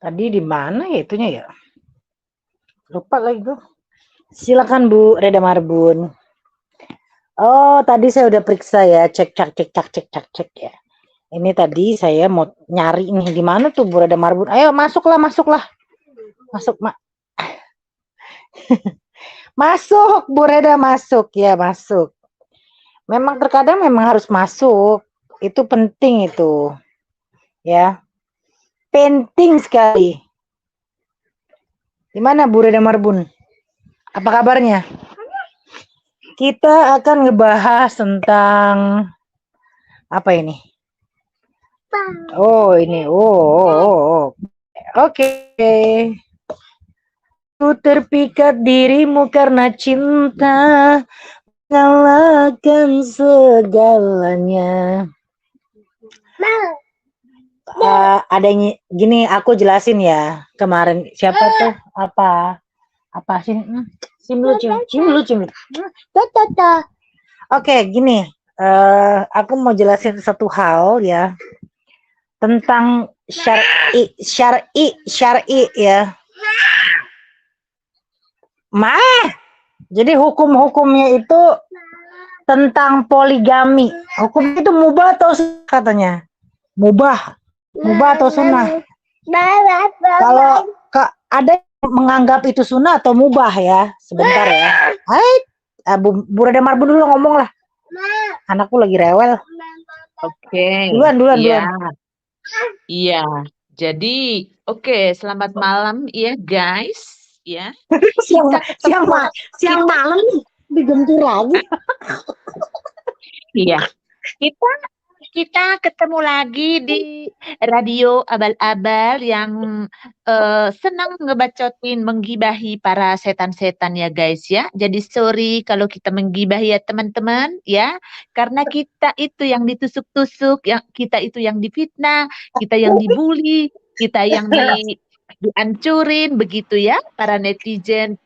Tadi di mana ya itunya ya? Lupa lagi gue. Silakan Bu Reda Marbun. Oh, tadi saya udah periksa ya, cek ya. Ini tadi saya mau nyari nih di mana tuh Bu Reda Marbun. Ayo masuklah, masuklah. Masuk, masuk Bu Reda masuk ya, masuk. Memang terkadang memang harus masuk. Itu penting itu. Ya. Penting sekali. Di mana Bu Reda Marbun? Apa kabarnya? Kita akan ngebahas tentang apa ini? Oh, ini. Oh. Oke. Ku terpikat dirimu karena cinta, mengalahkan segalanya. Adanya gini, aku jelasin ya. Kemarin siapa tuh? Apa sih? Cim. Oke, gini. Aku mau jelasin satu hal ya tentang syar'i ya. Jadi hukum-hukumnya itu tentang poligami. Hukum itu mubah atau sunnah katanya? Mubah atau sunnah? Kalau ada yang menganggap itu sunnah atau mubah ya? Sebentar ya. Hai, Bu Reda Marbun dulu ngomong lah. Anakku lagi rewel. Oke. Duluan. Iya. Jadi, selamat malam ya guys, ya. siang malam nih digentur lagi. Iya. Kita kita ketemu lagi di radio abal-abal yang senang ngebacotin, menggibahi para setan-setan ya guys ya. Jadi sorry kalau kita menggibahi ya teman-teman ya, karena kita itu yang ditusuk-tusuk, yang kita itu yang difitnah, kita yang dibully, kita yang dihancurin begitu ya, para netizen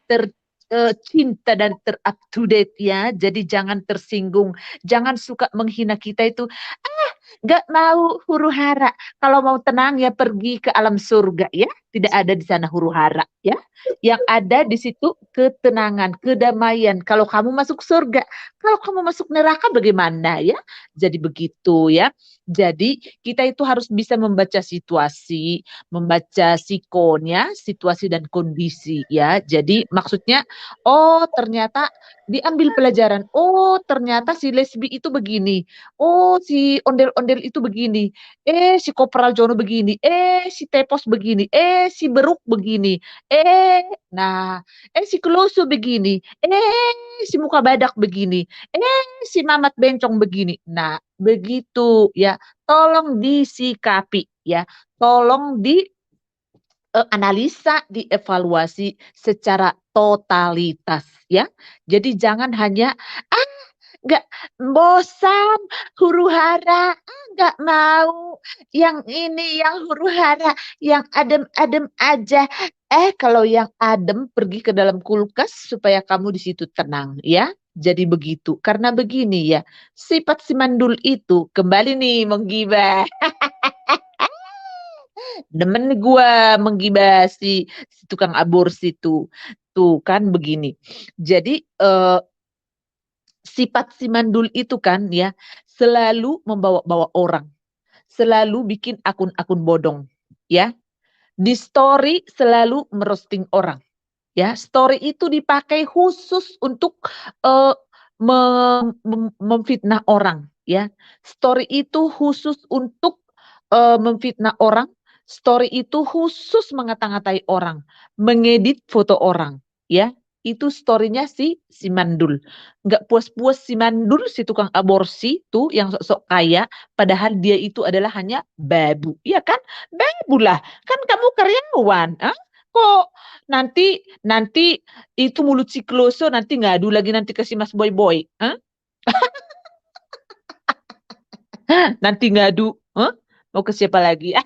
cinta dan ter-up to date ya. Jadi jangan tersinggung, jangan suka menghina kita itu. Gak mau huru hara. Kalau mau tenang ya pergi ke alam surga ya. Tidak ada di sana huru hara ya. Yang ada di situ ketenangan, kedamaian. Kalau kamu masuk surga, kalau kamu masuk neraka bagaimana ya? Jadi begitu ya. Jadi kita itu harus bisa membaca situasi, membaca sikonnya, situasi dan kondisi ya. Jadi maksudnya, oh ternyata diambil pelajaran. Oh ternyata si lesbi itu begini. Oh, si ondel-ondel itu begini. Si Kopral Jono begini. Si Tepos begini. Si Beruk begini. Eh, nah, si Keloso begini. Si Muka Badak begini. Si Mamat Bencong begini. Nah, begitu ya. Tolong disikapi ya. Tolong analisa, dievaluasi secara totalitas ya. Jadi jangan hanya nggak bosan huru hara, nggak mau yang ini yang huru hara, yang adem-adem aja. Kalau yang adem pergi ke dalam kulkas supaya kamu di situ tenang ya. Jadi begitu. Karena begini ya, sifat si mandul itu kembali nih menggibah. Demen gua menggibah si tukang aborsi tuh. Tuh kan begini. Jadi sifat si mandul itu kan ya selalu membawa-bawa orang, selalu bikin akun-akun bodong, ya. Di story selalu merosting orang, ya. Story itu dipakai khusus untuk uh, memfitnah orang, ya. Story itu khusus untuk memfitnah orang. Story itu khusus mengata-ngatai orang, mengedit foto orang, ya. Itu storynya si Mandul. Nggak puas-puas si Mandul, si tukang aborsi tuh yang sok-sok kaya, padahal dia itu adalah hanya babu, ya kan? Babu lah, kan kamu karyawan, ah? Kok nanti nanti itu mulut si Kloso nanti ngadu lagi nanti ke si Mas Boy Boy, ah? Nanti ngadu, ah? Mau ke siapa lagi?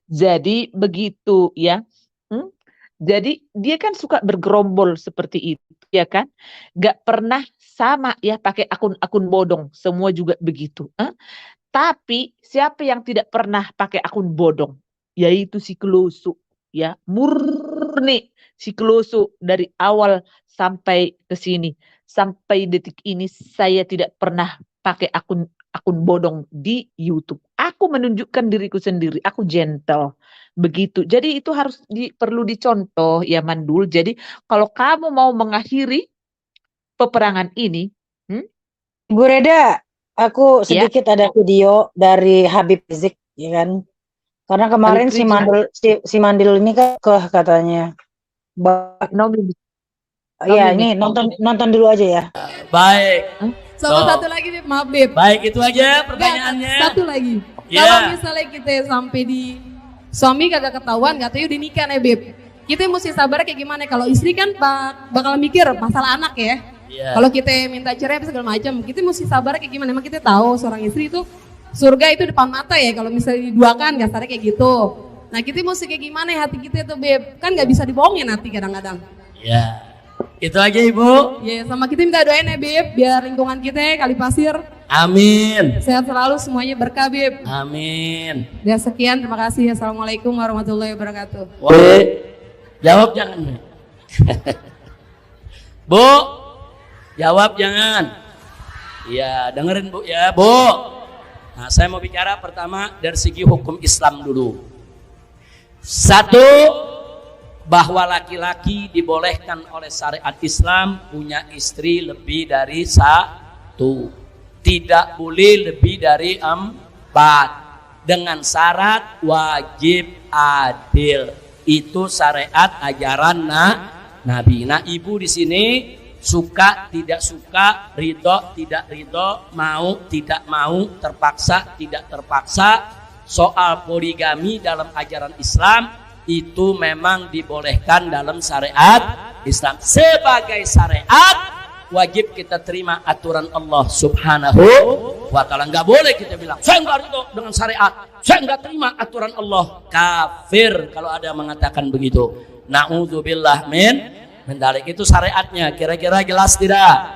Jadi begitu ya. Hmm? Jadi dia kan suka bergerombol seperti itu, ya kan? Gak pernah sama ya pakai akun-akun bodong, semua juga begitu. Tapi siapa yang tidak pernah pakai akun bodong? Yaitu si Kelusu, ya murni si Kelusu dari awal sampai ke sini, sampai detik ini saya tidak pernah pakai akun akun bodong di YouTube. Aku menunjukkan diriku sendiri, aku gentle. Begitu. Jadi itu harus perlu dicontoh ya Mandul. Jadi kalau kamu mau mengakhiri peperangan ini, Bu Reda, aku ya sedikit ada video dari Habib Rizik, ya kan? Karena kemarin Habib Rizik, si Mandil ini kan katanya. Nomi, Ya, Nomi, ini nonton dulu aja ya. Baik. Sama satu lagi, Beb. Maaf, Beb. Baik, itu aja Nggak, pertanyaannya. satu lagi. Iya. Kalau misalnya kita sampai di suami kagak ketahuan, nggak tahu udah nikah nih, Beb. Kita mesti sabar kayak gimana? Kalau istri kan bakal mikir masalah anak ya. Iya. Kalau kita minta cerai apa segala macam, kita mesti sabar kayak gimana? Emang kita tahu seorang istri itu surga itu depan mata ya. Kalau misalnya diduakan, kasarnya kayak gitu. Nah, kita mesti kayak gimana ya hati kita tuh, Beb? Kan nggak bisa dibohongin hati kadang-kadang. Iya. Itu aja, Ibu. Ya, sama kita minta doain ya, Beb, biar lingkungan kita kali pasir Amin. sehat selalu, semuanya berkah, Beb. Amin. Ya, sekian, terima kasih. Assalamualaikum warahmatullahi wabarakatuh. Woi, jawab jangan. Bu, jawab jangan. Iya, dengerin Bu ya, Bu. Nah, saya mau bicara pertama dari segi hukum Islam dulu. Satu, bahwa laki-laki dibolehkan oleh syariat Islam punya istri lebih dari satu, tidak boleh lebih dari 4, dengan syarat wajib adil. Itu syariat ajaran Nabi. Nah, ibu di sini suka tidak suka, ridho tidak ridho, mau tidak mau, terpaksa tidak terpaksa, soal poligami dalam ajaran Islam itu memang dibolehkan dalam syariat Islam. Sebagai syariat wajib kita terima aturan Allah Subhanahu wa ta'ala. Nggak boleh kita bilang saya nggak ridho dengan syariat, saya nggak terima aturan Allah. Kafir kalau ada yang mengatakan begitu. Na'udzubillah min dalik. Itu syariatnya. Kira-kira jelas tidak?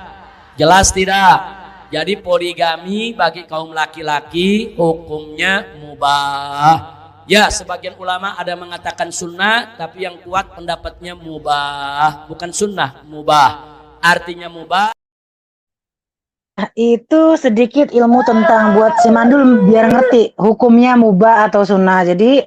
Jelas tidak? Jadi poligami bagi kaum laki-laki hukumnya mubah. Ya, sebagian ulama ada mengatakan sunnah, tapi yang kuat pendapatnya mubah, bukan sunnah, mubah. Artinya mubah. Itu sedikit ilmu tentang buat si Mandul biar ngerti hukumnya mubah atau sunnah. Jadi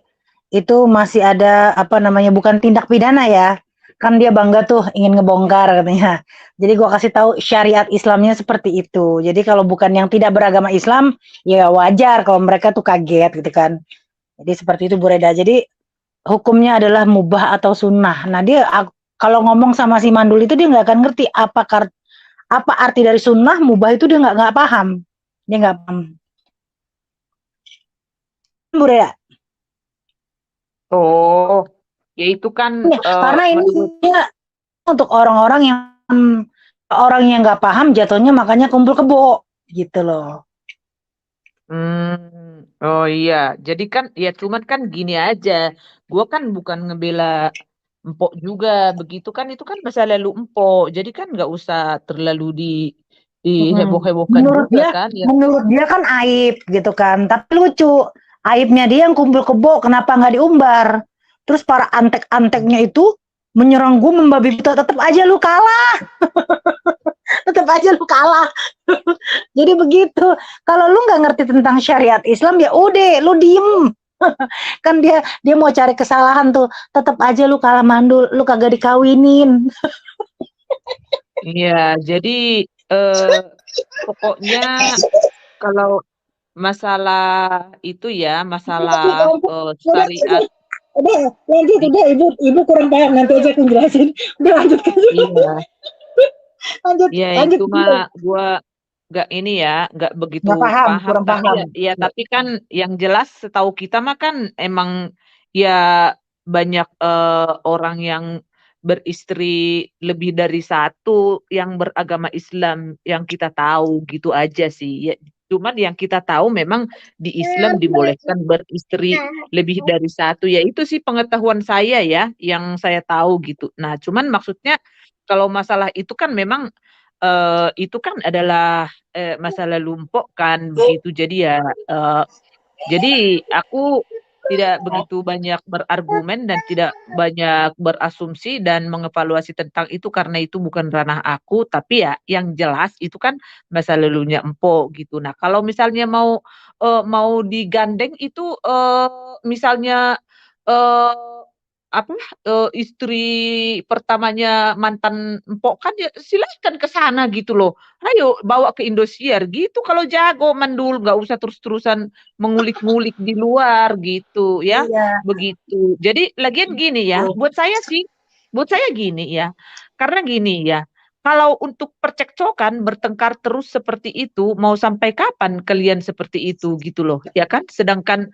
itu masih ada apa namanya, bukan tindak pidana ya. Kan dia bangga tuh ingin ngebongkar katanya. Jadi gua kasih tahu syariat Islamnya seperti itu. Jadi kalau bukan yang tidak beragama Islam, ya wajar kalau mereka tuh kaget gitu kan. Jadi seperti itu Bu Reda. Jadi hukumnya adalah mubah atau sunnah. Nah dia kalau ngomong sama si Mandul itu dia nggak akan ngerti apa arti dari sunnah, mubah itu dia nggak paham. Dia nggak paham. Bu Reda. Oh, ya itu kan Karena ini dia untuk orang-orang yang nggak paham jatuhnya, makanya kumpul kebo gitu loh. Oh iya, jadi kan ya cuman kan gini aja, gua kan bukan ngebela empok juga begitu kan, itu kan masa lalu empok, jadi kan nggak usah terlalu diheboh-hebohkan juga kan ya. Menurut dia kan aib gitu kan, tapi lucu aibnya dia yang kumpul kebo, kenapa nggak diumbar? Terus para antek-anteknya itu menyerang gue membabi buta, tetap aja lu kalah. Tetap aja lu kalah. Jadi begitu. Kalau lu nggak ngerti tentang syariat Islam, ya udah lu diem. Kan dia mau cari kesalahan tuh, tetap aja lu kalah Mandul, lu kagak dikawinin. Iya, jadi pokoknya kalau masalah itu ya, masalah syariat. Udah lanjut, udah ibu kurang paham, nanti aja aku jelasin. Udah lanjut. Iya. lanjut Ya lanjut itu mah gua nggak ini ya, nggak begitu Nggak paham, kurang tapi paham. ya tapi kan yang jelas setahu kita mah kan emang ya banyak orang yang beristri lebih dari satu yang beragama Islam yang kita tahu gitu aja sih. Ya, Cuman yang kita tahu memang di Islam dibolehkan beristri lebih dari satu. Ya itu sih pengetahuan saya ya, yang saya tahu gitu. Nah, cuman maksudnya kalau masalah itu kan memang itu kan adalah masalah lumpuk kan begitu. Jadi aku tidak begitu banyak berargumen dan tidak banyak berasumsi dan mengevaluasi tentang itu karena itu bukan ranah aku, tapi ya yang jelas itu kan masa lalunya Empo gitu. Nah, kalau misalnya mau digandeng itu misalnya eh, apa istri pertamanya mantan Empok kan ya silahkan ke sana gitu loh. Ayo bawa ke Indosiar gitu kalau jago Mandul, nggak usah terus-terusan mengulik-ngulik di luar gitu ya. Iya. Begitu. Jadi lagian gini ya, buat saya gini ya. Karena gini ya, kalau untuk percekcokan bertengkar terus seperti itu, mau sampai kapan kalian seperti itu gitu loh, ya kan? Sedangkan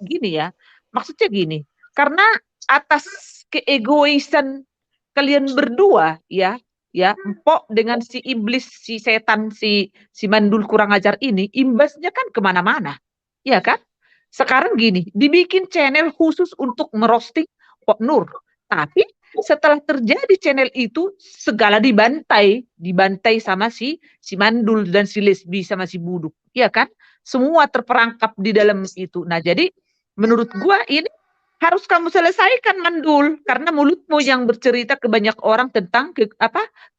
gini ya, maksudnya gini, karena atas keegoisan kalian berdua ya, Empok dengan si iblis, si setan, si Mandul kurang ajar ini, imbasnya kan kemana-mana, ya kan? Sekarang gini, dibikin channel khusus untuk merosting Pok Nur, tapi setelah terjadi channel itu, segala dibantai sama si Mandul dan si Lesbi sama si Buduk, ya kan? Semua terperangkap di dalam itu. Nah, jadi menurut gua ini harus kamu selesaikan Mandul, karena mulutmu yang bercerita ke banyak orang tentang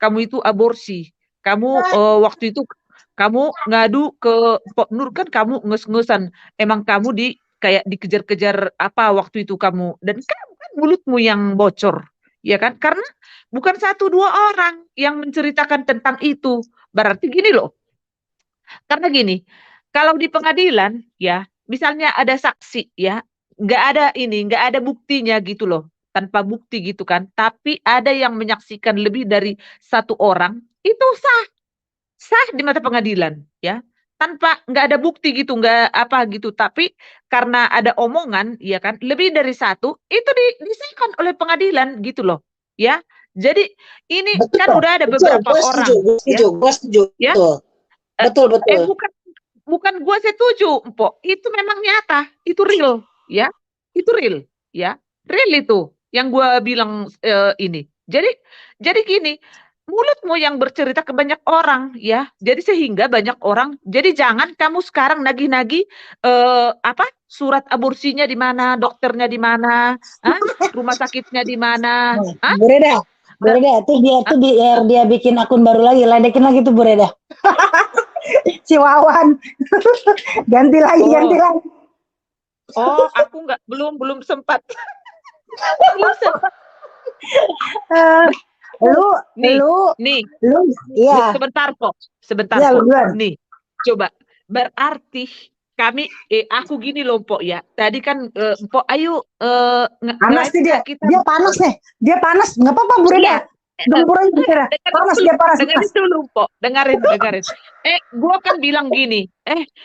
kamu itu aborsi. Kamu waktu itu kamu ngadu ke Pok Nur kan kamu nges-ngesan. Emang kamu kayak dikejar-kejar apa waktu itu kamu, dan kamu kan mulutmu yang bocor. Ya kan? Karena bukan satu dua orang yang menceritakan tentang itu. Berarti gini loh. Karena gini, kalau di pengadilan ya, misalnya ada saksi ya, nggak ada buktinya gitu loh, tanpa bukti gitu kan, tapi ada yang menyaksikan lebih dari satu orang, itu sah di mata pengadilan ya, tanpa nggak ada bukti gitu, nggak apa gitu, tapi karena ada omongan ya kan, lebih dari satu, itu disahkan oleh pengadilan gitu loh ya. Jadi ini kan udah ada beberapa orang Gue setuju, ya. Betul. Bukan gue setuju, Empok. Itu memang nyata, itu real, ya. Itu real, ya. Real itu yang gue bilang ini. Jadi gini, mulutmu yang bercerita ke banyak orang, ya. Jadi sehingga banyak orang. Jadi jangan kamu sekarang nagih-nagih surat aborsinya di mana, dokternya di mana, rumah sakitnya di mana. Bu Reda, tuh dia bikin akun baru lagi, ledekin lagi tuh Bu Reda. Si Wawan. ganti lagi. Oh, aku belum sempat. Belum sempat. Lu iya. Sebentar ya, kok. Nih, coba. Berarti kami aku gini loh, Mpok ya. Tadi kan Mpok ayo panas sih dia. Dia panas nih. Dia panas. Enggak apa-apa Bu Reda. Gempur aja Bu Reda. Panas dia panas. Dengerin dulu, Mpok. Dengerin. Gua kan bilang gini.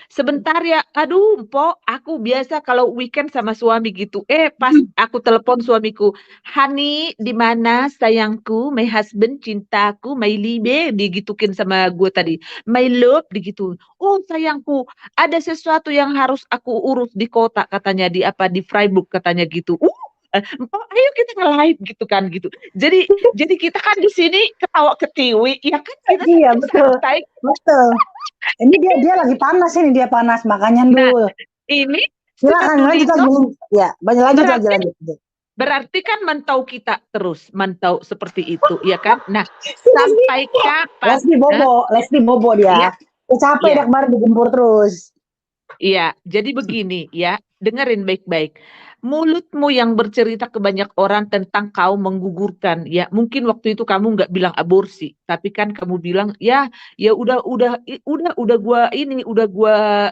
Sebentar ya. Aduh, Mpok, aku biasa kalau weekend sama suami gitu. Pas aku telepon suamiku, "Hani, di mana sayangku, my husband, cintaku, my libe," digitukin sama gue tadi. "My love," digitu. "Oh, sayangku, ada sesuatu yang harus aku urus di kota," katanya, di Freiburg katanya gitu. Empok, ayo kita nge-live gitu kan gitu. Jadi kita kan di sini ketawa ketiwi, ya kan kita santai. Betul. Ini dia lagi panas ini, makanya dulu. Ini silakan lanjut ya, lanjut. Berarti kan mantau kita terus, mantau seperti itu, ya kan? Nah, sampai kapan? Leslie Bobo dia. Capek kemarin digempur terus. Iya, jadi begini ya, dengerin baik-baik. Mulutmu yang bercerita ke banyak orang tentang kau menggugurkan, ya mungkin waktu itu kamu nggak bilang aborsi, tapi kan kamu bilang ya udah gua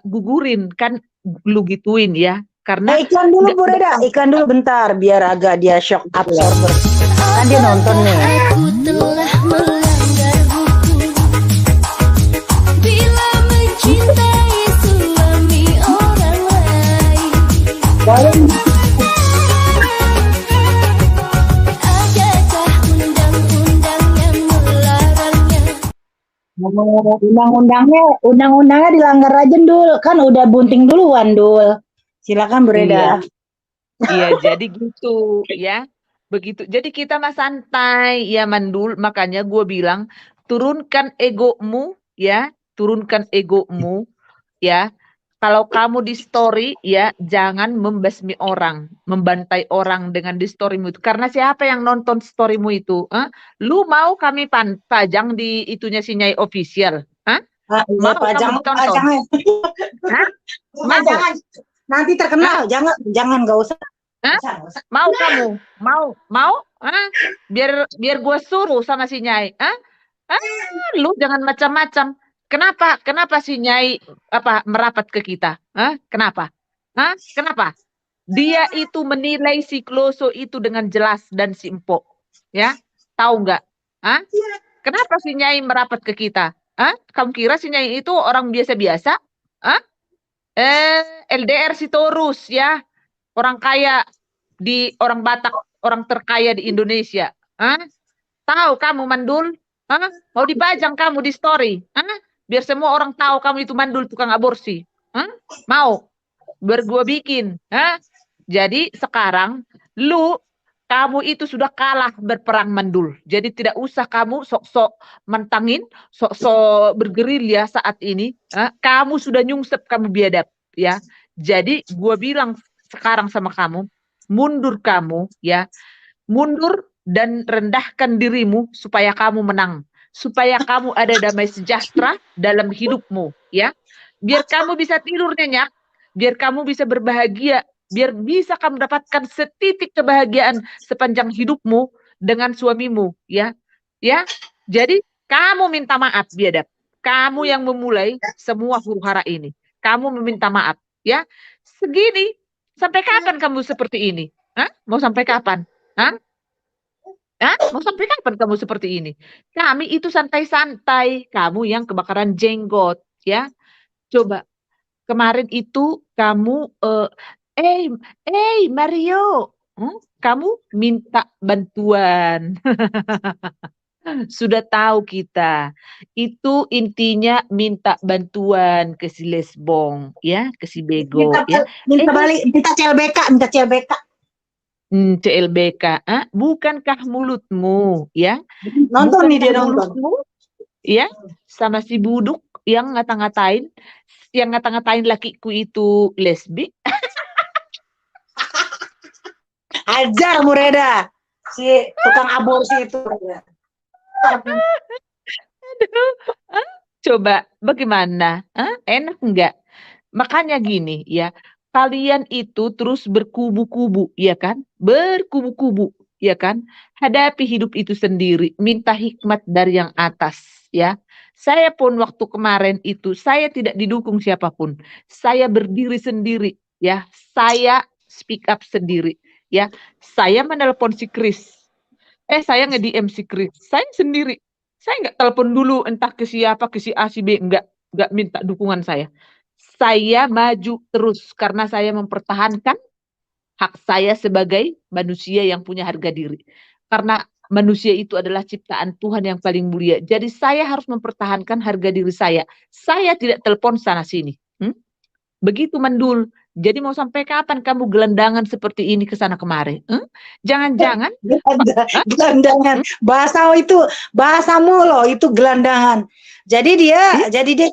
gugurin kan, lu gituin ya, karena iklan dulu Bu Reda, iklan dulu bentar biar agak dia shock absorber. Kan dia nonton nih. Aku telah melanggar hukum bila mencintai suami orang lain. Undang-undangnya dilanggar aja Dul, kan udah bunting duluan Dul. Silakan Bu Reda. Iya, jadi gitu ya. Begitu. Jadi kita mah santai ya Mandul. Makanya gue bilang turunkan egomu ya, turunkan egomu ya. Kalau kamu di story ya, jangan membasmi orang, membantai orang dengan di storymu itu. Karena siapa yang nonton storymu itu? Hah? Lu mau kami pajang di itunya si Nyai official? Hah? Ah, iya, Mau Pak, kamu jangan, Pak, ditonton? jangan. Hah? Pak, Mau? jangan. Nanti terkenal, jangan nggak usah. Hah? Nggak usah. Mau kamu? Mau? Hah? Biar gue suruh sama si Nyai. Hah? Ah, lu jangan macam-macam. Kenapa si Nyai merapat ke kita? Hah? Kenapa? Hah? Kenapa? Dia itu menilai si Kloso itu dengan jelas dan si Empok. Ya? Tahu nggak? Hah? Kenapa si Nyai merapat ke kita? Hah? Kamu kira si Nyai itu orang biasa-biasa? Hah? LDR Sitorus ya. Orang kaya orang Batak, orang terkaya di Indonesia. Hah? Tahu kamu Mandul? Hah? Mau dipajang kamu di story? Hah? Biar semua orang tahu kamu itu Mandul tukang aborsi. Hah? Mau? Biar gua bikin. Hah? Jadi sekarang kamu itu sudah kalah berperang Mandul. Jadi tidak usah kamu sok-sok mentangin, sok-sok bergerilya saat ini. Hah? Kamu sudah nyungsep, kamu biadab. Ya. Jadi gua bilang sekarang sama kamu, mundur kamu ya. Mundur dan rendahkan dirimu supaya kamu menang. Supaya kamu ada damai sejahtera dalam hidupmu. Ya. Biar kamu bisa tidur nyenyak. Biar kamu bisa berbahagia. Biar bisa kamu dapatkan setitik kebahagiaan sepanjang hidupmu dengan suamimu. Ya. Ya. Jadi kamu minta maaf biadab. Kamu yang memulai semua huru hara ini. Kamu meminta maaf. Ya. Segini. Sampai kapan kamu seperti ini? Hah? Mau sampai kapan? Hah? Hah? Mau sampai kapan kamu seperti ini? Kami itu santai-santai. Kamu yang kebakaran jenggot, ya. Coba kemarin itu kamu Mario, kamu minta bantuan. Sudah tahu kita. Itu intinya minta bantuan ke si lesbong, ya, ke si bego, ya. Minta CLBK. CLBK, bukankah mulutmu, ya? Nonton nih dia Bukankah nonton. mulutmu, ya, sama si buduk yang ngata-ngatain lakiku itu lesbi. Ajar Bu Reda, si tukang aborsi itu. Aduh, coba bagaimana? Enak enggak? Makanya gini ya, kalian itu terus berkubu-kubu, ya kan? Berkubu-kubu, ya kan? Hadapi hidup itu sendiri, minta hikmat dari yang atas, ya. Saya pun waktu kemarin itu, saya tidak didukung siapapun. Saya berdiri sendiri, ya. Saya speak up sendiri, ya. Saya menelpon si Chris. Saya nge-DM si Chris. Saya sendiri. Saya nggak telepon dulu entah ke siapa, ke si A, si B. Nggak minta dukungan saya. Saya maju terus karena saya mempertahankan hak saya sebagai manusia yang punya harga diri. Karena manusia itu adalah ciptaan Tuhan yang paling mulia. Jadi saya harus mempertahankan harga diri saya. Saya tidak telepon sana sini. Begitu Mandul. Jadi mau sampai kapan kamu gelandangan seperti ini ke sana kemari? Jangan-jangan gelandangan. Bahasamu loh itu gelandangan. Jadi dia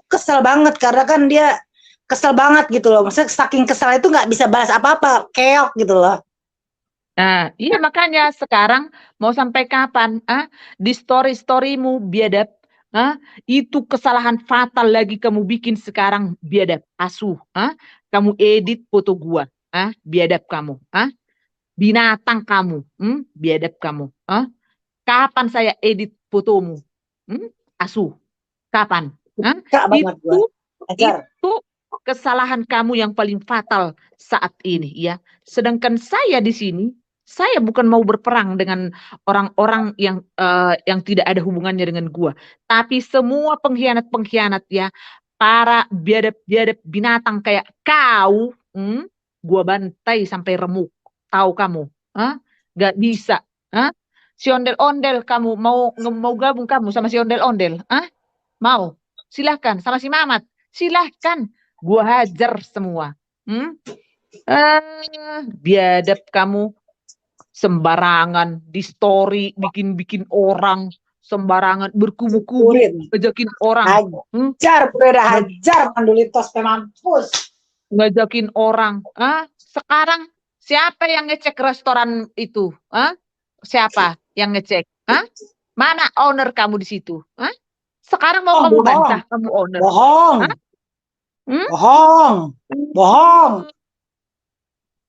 kesel banget karena kan dia kesel banget gitu loh. Maksudnya saking kesel itu nggak bisa balas apa-apa, keok gitu loh. Nah, iya makanya sekarang mau sampai kapan? Di story-storymu biadab, itu kesalahan fatal lagi kamu bikin sekarang biadab. Asuh, kamu edit foto gua, biadab kamu, binatang kamu, biadab kamu, kapan saya edit fotomu? Asuh, kapan? Itu kesalahan kamu yang paling fatal saat ini, ya. Sedangkan saya di sini, saya bukan mau berperang dengan orang-orang yang tidak ada hubungannya dengan gua, tapi semua pengkhianat-pengkhianat, ya, para biadab-biadab binatang kayak kau, gua bantai sampai remuk. Tahu kamu? Gak bisa. Si ondel-ondel kamu mau gabung kamu sama si ondel-ondel, Mau? Silahkan sama si Mamat. Silahkan. Gua hajar semua. Biadab kamu sembarangan di story bikin-bikin orang, sembarangan berkubu-kubu Kurit. ngajakin orang, Hajar, udah hajar mandulitos mampus. ngajakin orang. Sekarang siapa yang ngecek restoran itu? Siapa yang ngecek? Mana owner kamu di situ? Sekarang mau kamu bohong. bantah kamu owner? Bohong. Hmm? Bohong. Bohong.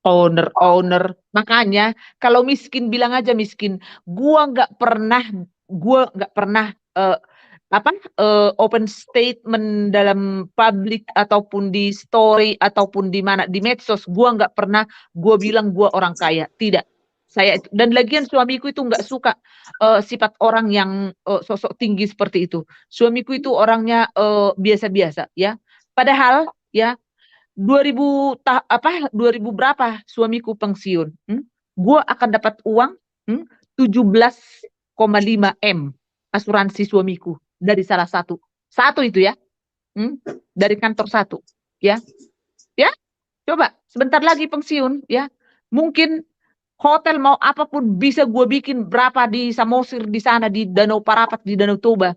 Owner. Makanya kalau miskin bilang aja miskin. Gua nggak pernah open statement dalam publik ataupun di story ataupun di mana di medsos. Gua nggak pernah gua bilang gua orang kaya. Tidak. Saya dan lagian suamiku itu nggak suka sifat orang yang sosok tinggi seperti itu. Suamiku itu orangnya biasa-biasa ya. Padahal ya 2000 berapa suamiku pensiun, gua akan dapat uang 17,5 M asuransi suamiku dari salah satu itu ya, dari kantor satu ya coba sebentar lagi pensiun ya, mungkin hotel mau apapun bisa gue bikin berapa di Samosir di sana di Danau Parapat di Danau Toba,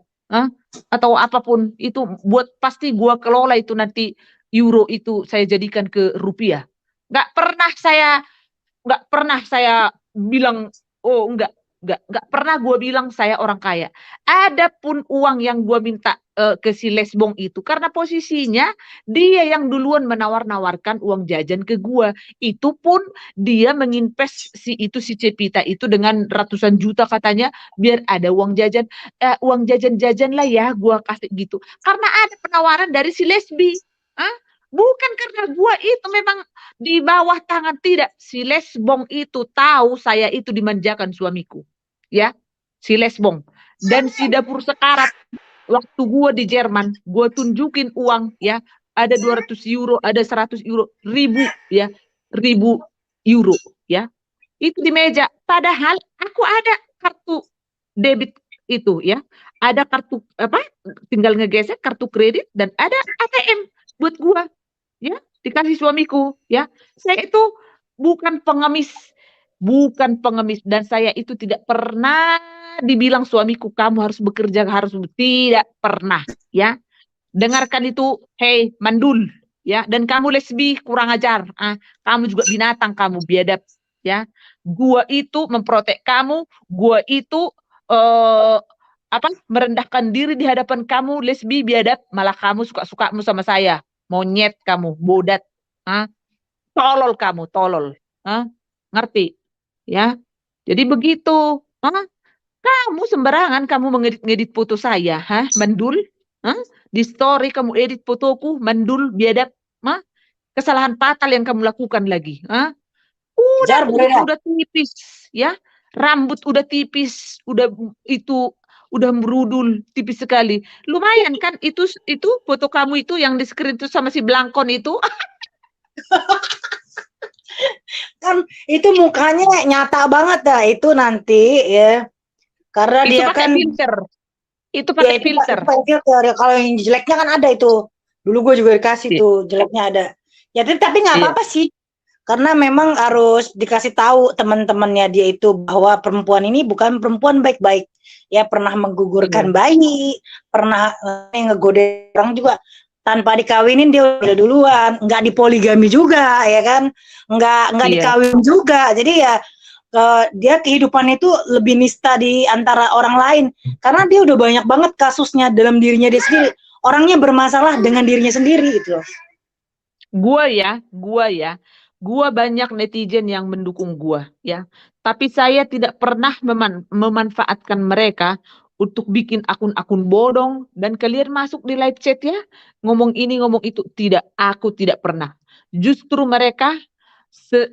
atau apapun itu buat pasti gue kelola itu nanti euro itu saya jadikan ke rupiah. Nggak pernah saya bilang nggak pernah gue bilang saya orang kaya. Adapun uang yang gue minta ke si Lesbong itu karena posisinya dia yang duluan menawar-nawarkan uang jajan ke gue. Itu pun dia menginvest si Cepita itu dengan ratusan juta katanya biar ada uang jajan, uang jajan lah ya gue kasih gitu. Karena ada penawaran dari si Lesbi. Bukan karena gua itu memang di bawah tangan, tidak. Si Lesbong itu tahu saya itu dimanjakan suamiku. Ya, si Lesbong. Dan si dapur sekarat waktu gua di Jerman, gua tunjukin uang ya, ada 200 euro, ada 100 euro, 1000 ya, 1000 euro ya. Itu di meja. Padahal aku ada kartu debit itu ya. Ada kartu tinggal ngegesek kartu kredit dan ada ATM buat gua. Ya, dikasih suamiku, ya. Saya itu bukan pengemis dan saya itu tidak pernah dibilang suamiku kamu harus bekerja tidak pernah, ya. Dengarkan itu, hei mandul, ya. Dan kamu lesbi kurang ajar, kamu juga binatang kamu biadab, ya. Gua itu memprotek kamu, gua itu merendahkan diri di hadapan kamu lesbi biadab, malah kamu suka-sukamu sama saya. Monyet kamu, bodat, tolol kamu, tolol, ngerti, ya? Jadi begitu, kamu sembarangan, kamu mengedit foto saya, mandul, di story kamu edit fotoku, mandul, biadab, kesalahan fatal yang kamu lakukan lagi, udah tipis, ya, rambut udah tipis, udah merudul tipis sekali. Lumayan kan itu foto kamu itu yang di screen itu sama si Blankon itu. Kan itu mukanya nyata banget dah itu nanti ya. Karena itu dia pakai kan filter. Itu pakai filter. filter. Ya, kalau yang jeleknya kan ada itu. Dulu gue juga dikasih tuh jeleknya ada. Ya tapi nggak apa-apa sih. Karena memang harus dikasih tahu teman-temannya dia itu bahwa perempuan ini bukan perempuan baik-baik. Ya pernah menggugurkan bayi, pernah ngegoda orang juga tanpa dikawinin dia udah duluan, nggak dipoligami juga ya kan, nggak dikawin juga. Jadi ya dia kehidupan itu lebih nista di antara orang lain karena dia udah banyak banget kasusnya dalam dirinya dia sendiri. Orangnya bermasalah dengan dirinya sendiri gitu. Gua banyak netizen yang mendukung gua ya. Tapi saya tidak pernah memanfaatkan mereka untuk bikin akun-akun bodong dan kalian masuk di live chat ya, ngomong ini ngomong itu. Tidak, aku tidak pernah. Justru mereka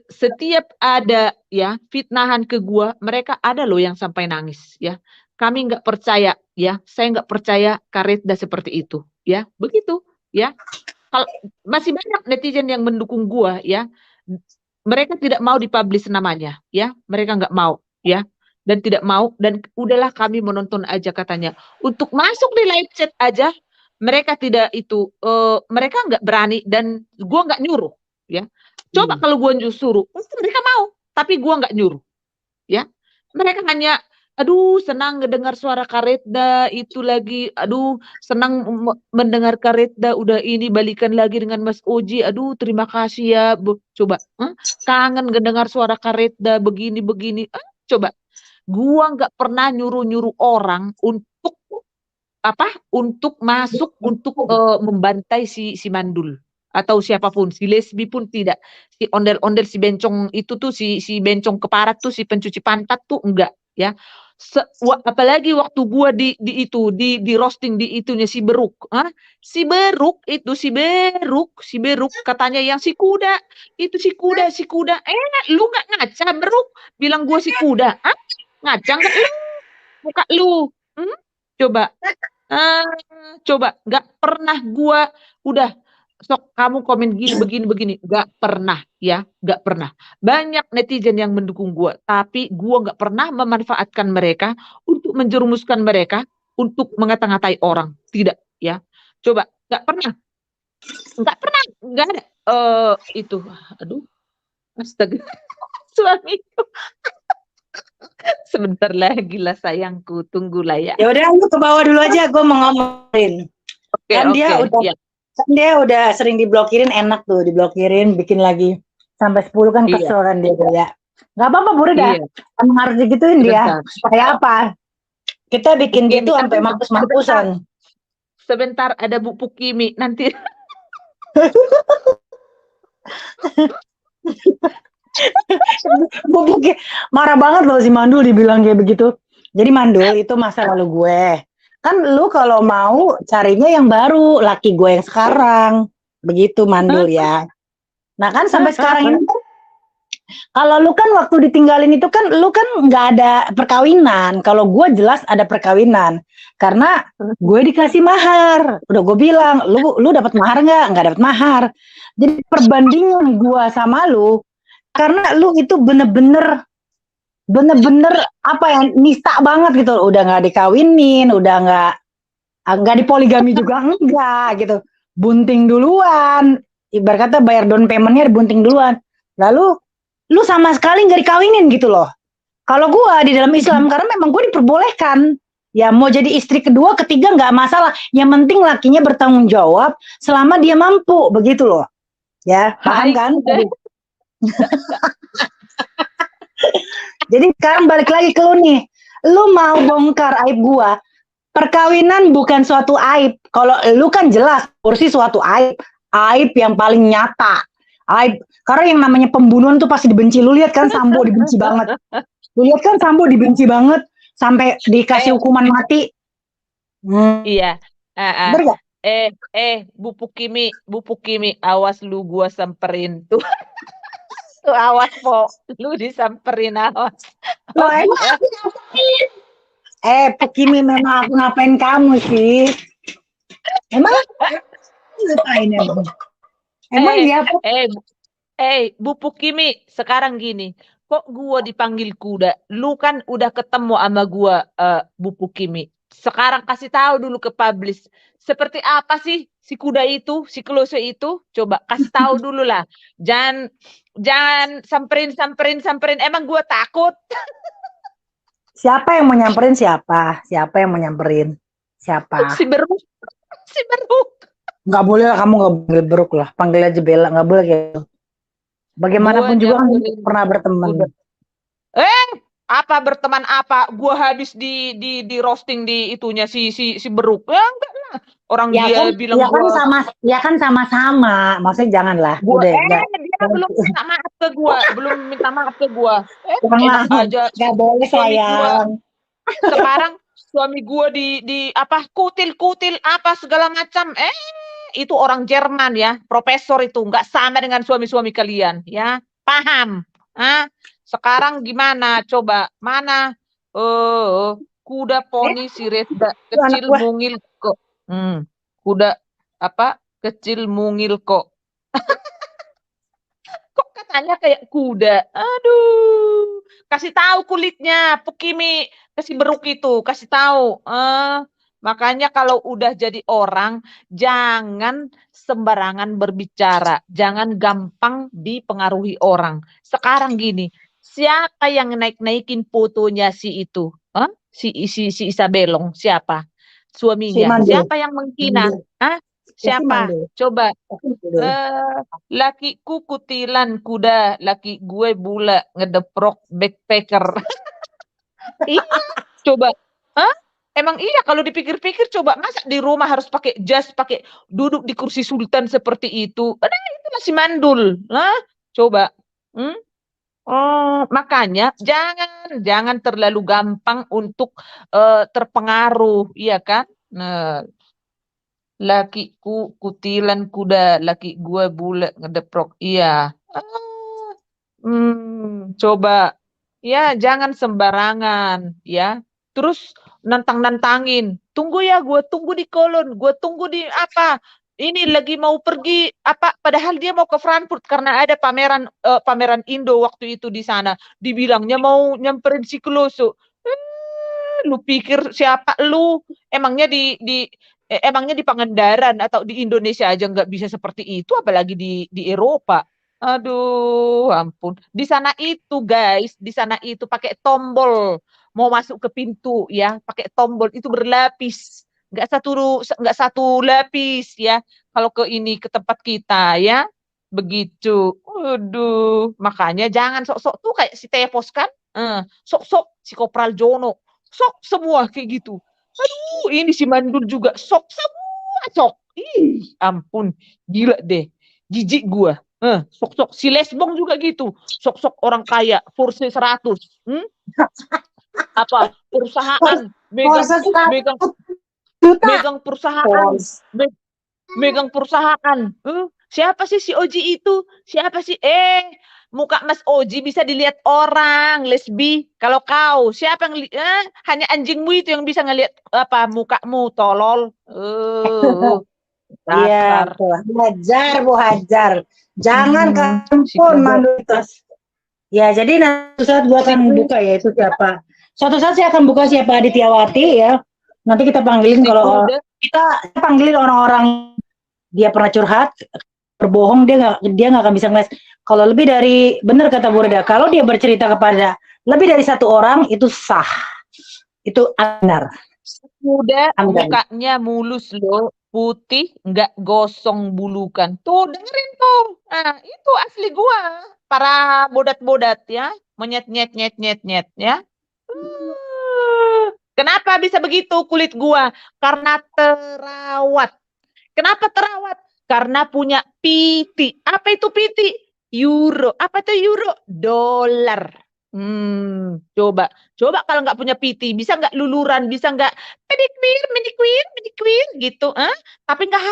setiap ada ya fitnahan ke gua, mereka ada loh yang sampai nangis ya. Kami nggak percaya ya, saya nggak percaya Karetda seperti itu ya. Begitu ya. Kalau masih banyak netizen yang mendukung gua ya, mereka tidak mau dipublish namanya ya, mereka nggak mau ya, dan tidak mau, dan udahlah kami menonton aja katanya. Untuk masuk di live chat aja mereka tidak itu, mereka nggak berani dan gua nggak nyuruh ya. Coba kalau gua suruh, pasti mereka mau, tapi gua nggak nyuruh ya. Mereka hanya, aduh senang mendengar suara Karetda itu lagi, aduh senang mendengar Karetda udah ini balikan lagi dengan Mas Oji, aduh terima kasih ya, coba, kangen mendengar suara Karetda begini-begini, coba. Gua nggak pernah nyuruh-nyuruh orang untuk apa? Untuk masuk untuk membantai si Mandul atau siapapun, si Lesbi pun tidak. Si ondel-ondel si bencong itu tuh si bencong keparat tuh si pencuci pantat tuh enggak ya. Apalagi waktu gua di itu di roasting di itunya si Beruk, si Beruk itu si Beruk katanya yang si kuda itu si kuda lu nggak ngaca Beruk bilang gua si kuda, ngaca nggak lu muka lu, coba. Coba nggak pernah gua udah sok kamu komen gini begini nggak pernah ya, nggak pernah. Banyak netizen yang mendukung gua, tapi gua nggak pernah memanfaatkan mereka untuk menjerumuskan mereka untuk mengata-ngatai orang, tidak ya. Coba nggak pernah nggak ada itu, aduh astaga suamiku sebentar lagi lah sayangku, tunggulah ya. Ya udah, lu ke bawah dulu aja, gue mau ngomongin. Kan dia udah sering diblokirin, enak tuh diblokirin, bikin lagi sampai 10 kan kesel kan dia tuh ya. Nggak apa-apa Buru dah, emang harus digituin dia. Supaya apa? Kita bikin dia tuh sampai mampus-mampusan. Sebentar ada Bu Pukimi nanti. Marah banget loh si Mandul dibilang kayak begitu. Jadi Mandul itu masa lalu gue. Kan lu kalau mau carinya yang baru, laki gue yang sekarang. Begitu Mandul ya. Nah kan sampai sekarang ini kan, kalau lu kan waktu ditinggalin itu kan lu kan nggak ada perkawinan. Kalau gue jelas ada perkawinan. Karena gue dikasih mahar. Udah gue bilang, lu dapat mahar nggak? Nggak dapat mahar. Jadi perbandingan gue sama lu, karena lu itu bener-bener apa ya, nista banget gitu, udah nggak dikawinin, udah nggak dipoligami juga enggak gitu, bunting duluan, ibarat kata bayar down paymentnya bunting duluan, lalu lu sama sekali nggak dikawinin gitu loh. Kalau gua di dalam Islam, karena memang gua diperbolehkan ya, mau jadi istri kedua ketiga nggak masalah, yang penting lakinya bertanggung jawab selama dia mampu, begitu loh ya, paham kan? Jadi sekarang balik lagi ke lu nih, lu mau bongkar aib gua. Perkawinan bukan suatu aib. Kalau lu kan jelas kursi suatu aib yang paling nyata. Aib, karena yang namanya pembunuhan tuh pasti dibenci. Lu lihat kan Sambo dibenci banget. Lu lihat kan Sambo dibenci banget sampai dikasih hukuman mati. Iya. Bener gak? Bu Pukimi, awas lu gua samperin tuh. Tuh awas po, lu disamperin awas. Loh, emang aku ngapain? Pukimi, memang aku ngapain kamu sih? Emang ngapain emang? Emang dia Bu Pukimi, sekarang gini, kok gua dipanggil kuda? Lu kan udah ketemu sama gua, Bu Pukimi. Sekarang kasih tahu dulu ke publish, seperti apa sih si kuda itu, si Klose itu? Coba kasih tahu dulu lah. Jangan samperin. Emang gua takut. Siapa yang mau nyamperin siapa? Siapa yang mau nyamperin? Siapa? Si Beruk. Nggak boleh lah, kamu nggak boleh Beruk lah. Panggil aja Bella, nggak boleh gitu. Bagaimanapun juga kan pernah berteman. Apa berteman apa? Gua habis di roasting di itunya si Beruk. Ya enggak lah. Orang ya dia kan, bilang ya kan sama-sama. Maksudnya janganlah. Udah, dia belum minta maaf ke gua, Enak aja. Nggak boleh sayang. Sekarang suami gua di apa kutil apa segala macam. Itu orang Jerman ya, profesor itu, nggak sama dengan suami-suami kalian ya. Paham? Sekarang gimana? Coba mana? Kuda poni si Reda kecil mungil kok. Kuda apa? Kecil mungil kok. Kok kata matanya kayak kuda. Aduh, kasih tahu kulitnya, Pukimi, kasih beruk itu, kasih tahu. Makanya kalau udah jadi orang, jangan sembarangan berbicara, jangan gampang dipengaruhi orang. Sekarang gini, siapa yang naik-naikin fotonya si itu? Hah? Si Isabelong, siapa? Si Suaminya. Mandul. Siapa yang menghina? Hah? Si Siapa? Mandul. Coba. Mandul. Lakiku kutilan kuda, laki gue bula ngedeprok backpacker. Iya, coba. Hah? Emang iya kalau dipikir-pikir coba masa di rumah harus pakai jas, pakai duduk di kursi sultan seperti itu. Padahal itu masih mandul. Hah? Coba. Hmm? Oh, makanya jangan terlalu gampang untuk terpengaruh, iya kan? Nah, lakiku kutilan kuda, laki gue bulat ngedeprok. Iya. Ah, coba. Ya, jangan sembarangan, ya. Terus nantang-nantangin. Tunggu ya, gue tunggu di Kolon, gue tunggu di apa? Ini lagi mau pergi apa? Padahal dia mau ke Frankfurt karena ada pameran Indo waktu itu di sana. Dibilangnya mau nyamperin si Kloso. Lu pikir siapa lu? Emangnya emangnya di Pangandaran atau di Indonesia aja nggak bisa seperti itu, apalagi di Eropa. Aduh, ampun. Di sana itu, guys, di sana itu pakai tombol mau masuk ke pintu ya, pakai tombol itu berlapis. Nggak satu lapis ya. Kalau ke ini ke tempat kita ya. Begitu. Aduh, makanya jangan sok-sok tuh kayak si Tepos kan. Sok-sok si Kopral Jono. Sok semua kayak gitu. Aduh, ini si Mandul juga sok semua sok. Ih, ampun, gila deh. Jijik gua. Sok-sok si Lesbong juga gitu. Sok-sok orang kaya, Forse 100. Apa? Perusahaan, Forse 100 megang juta. megang perusahaan, me- megang perusahaan. Siapa sih si Oji itu? Siapa sih? Muka Mas Oji bisa dilihat orang, lesbi. Kalau kau, siapa yang hanya anjingmu itu yang bisa ngelihat apa mukamu, tolol. Iya, Dasar. Bu Hajar, Bu Hajar. Jangan Si pun kuda. mandu terus. Ya, jadi nanti suatu saat gua akan buka ya itu siapa. Suatu saat saya akan buka siapa Adityawati ya. Nanti kita panggilin Si kalau kuda. kita panggilin orang-orang dia pernah curhat, berbohong dia nggak akan bisa ngeles. Kalau lebih dari benar kata Bu Reda, kalau dia bercerita kepada lebih dari satu orang itu sah, itu benar. Kuda Amdan. mukanya mulus loh, putih, nggak gosong bulukan. Tuh dengerin tuh. Nah, itu asli gua. Para bodat-bodat ya, menyet-nyet-nyet-nyet-nyet ya. Kenapa bisa begitu kulit gua? Karena terawat. Kenapa terawat? Karena punya PT. Apa itu PT? Euro. Apa itu euro? Dolar. Coba kalau nggak punya PT, bisa nggak luluran, bisa nggak pedikuir gitu, Tapi nggak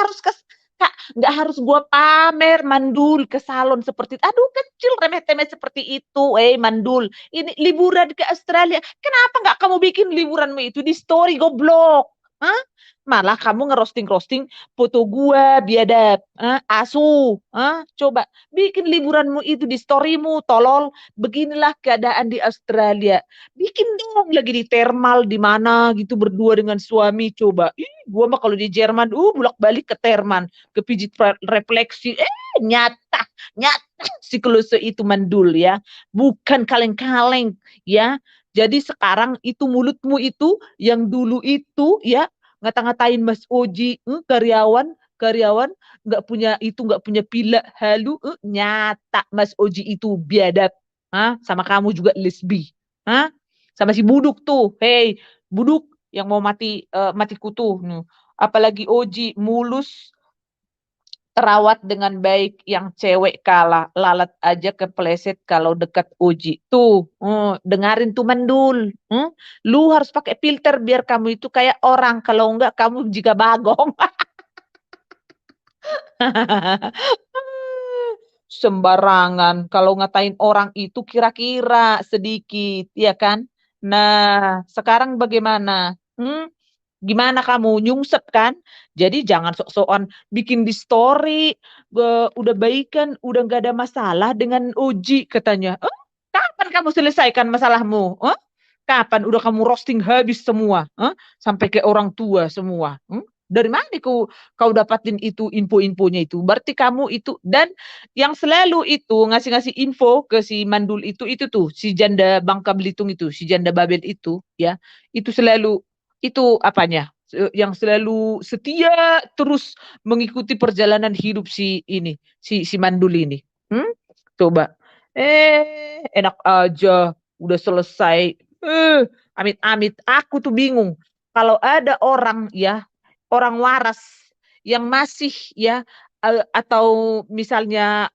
harus gua pamer mandul ke salon seperti itu. Aduh kecil remeh-temeh seperti itu, mandul. Ini liburan ke Australia. Kenapa nggak kamu bikin liburanmu itu di story goblok? Hah? Malah kamu ngerosting-roasting foto gua biadab, asu, coba bikin liburanmu itu di storymu, tolol. Beginilah keadaan di Australia. Bikin dong lagi di termal di mana gitu berdua dengan suami, coba. Gua mah kalau di Jerman, bolak-balik ke terman, ke pijit refleksi. Nyata, nyata si Klose itu mandul ya. Bukan kaleng-kaleng ya. Jadi sekarang itu mulutmu itu yang dulu itu ya ngata-ngatain Mas Oji, karyawan nggak punya pila halu, nyata Mas Oji itu biadab, sama kamu juga lesbi, sama si Buduk tuh, hei Buduk yang mau mati kutu, apalagi Oji mulus terawat dengan baik, yang cewek kalah lalat aja kepleset kalau dekat Oji tuh. Dengarin tuh mandul, lu harus pakai filter biar kamu itu kayak orang, kalau enggak kamu juga bagong. Sembarangan kalau ngatain orang itu kira-kira sedikit, ya kan? Nah, sekarang bagaimana? Gimana kamu nyungsep kan? Jadi jangan sok-sokan bikin di story, udah baikan, udah nggak ada masalah dengan Oji katanya. Kapan kamu selesaikan masalahmu? Kapan udah kamu roasting habis semua? Sampai ke orang tua semua. Dari mana kau dapatin itu info-infonya itu? Berarti kamu itu dan yang selalu itu ngasih-ngasih info ke si Mandul itu tuh si janda Bangka Belitung itu, si janda Babel itu ya. Itu selalu itu apanya? Yang selalu setia terus mengikuti perjalanan hidup si ini, si Mandul ini. Coba. Enak aja udah selesai. Amit-amit aku tuh bingung. Kalau ada orang ya, orang waras yang masih ya atau misalnya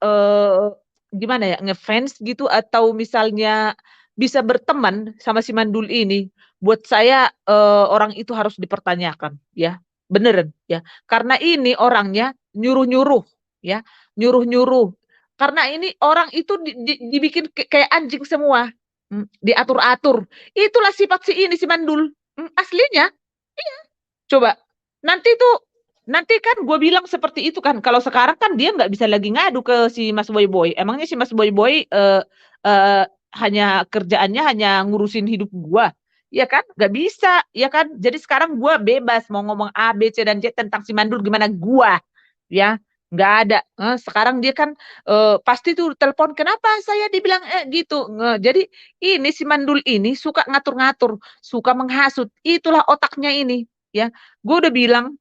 gimana ya ngefans gitu atau misalnya bisa berteman sama si Mandul ini, buat saya orang itu harus dipertanyakan ya, beneran ya. Karena ini orangnya nyuruh-nyuruh ya, nyuruh-nyuruh. Karena ini orang itu dibikin kayak anjing semua, diatur-atur. Itulah sifat si ini si Mandul, aslinya. Coba nanti kan gue bilang seperti itu kan. Kalau sekarang kan dia nggak bisa lagi ngadu ke si Mas Boy Boy. Emangnya si Mas Boy Boy hanya kerjaannya hanya ngurusin hidup gue, ya kan? Nggak bisa, ya kan? Jadi sekarang gue bebas mau ngomong A, B, C dan Z tentang si Mandul gimana gue, ya nggak ada. Sekarang dia kan pasti tuh telepon kenapa saya dibilang gitu. Jadi ini si Mandul ini suka ngatur-ngatur, suka menghasut. Itulah otaknya ini. Ya, gue udah bilang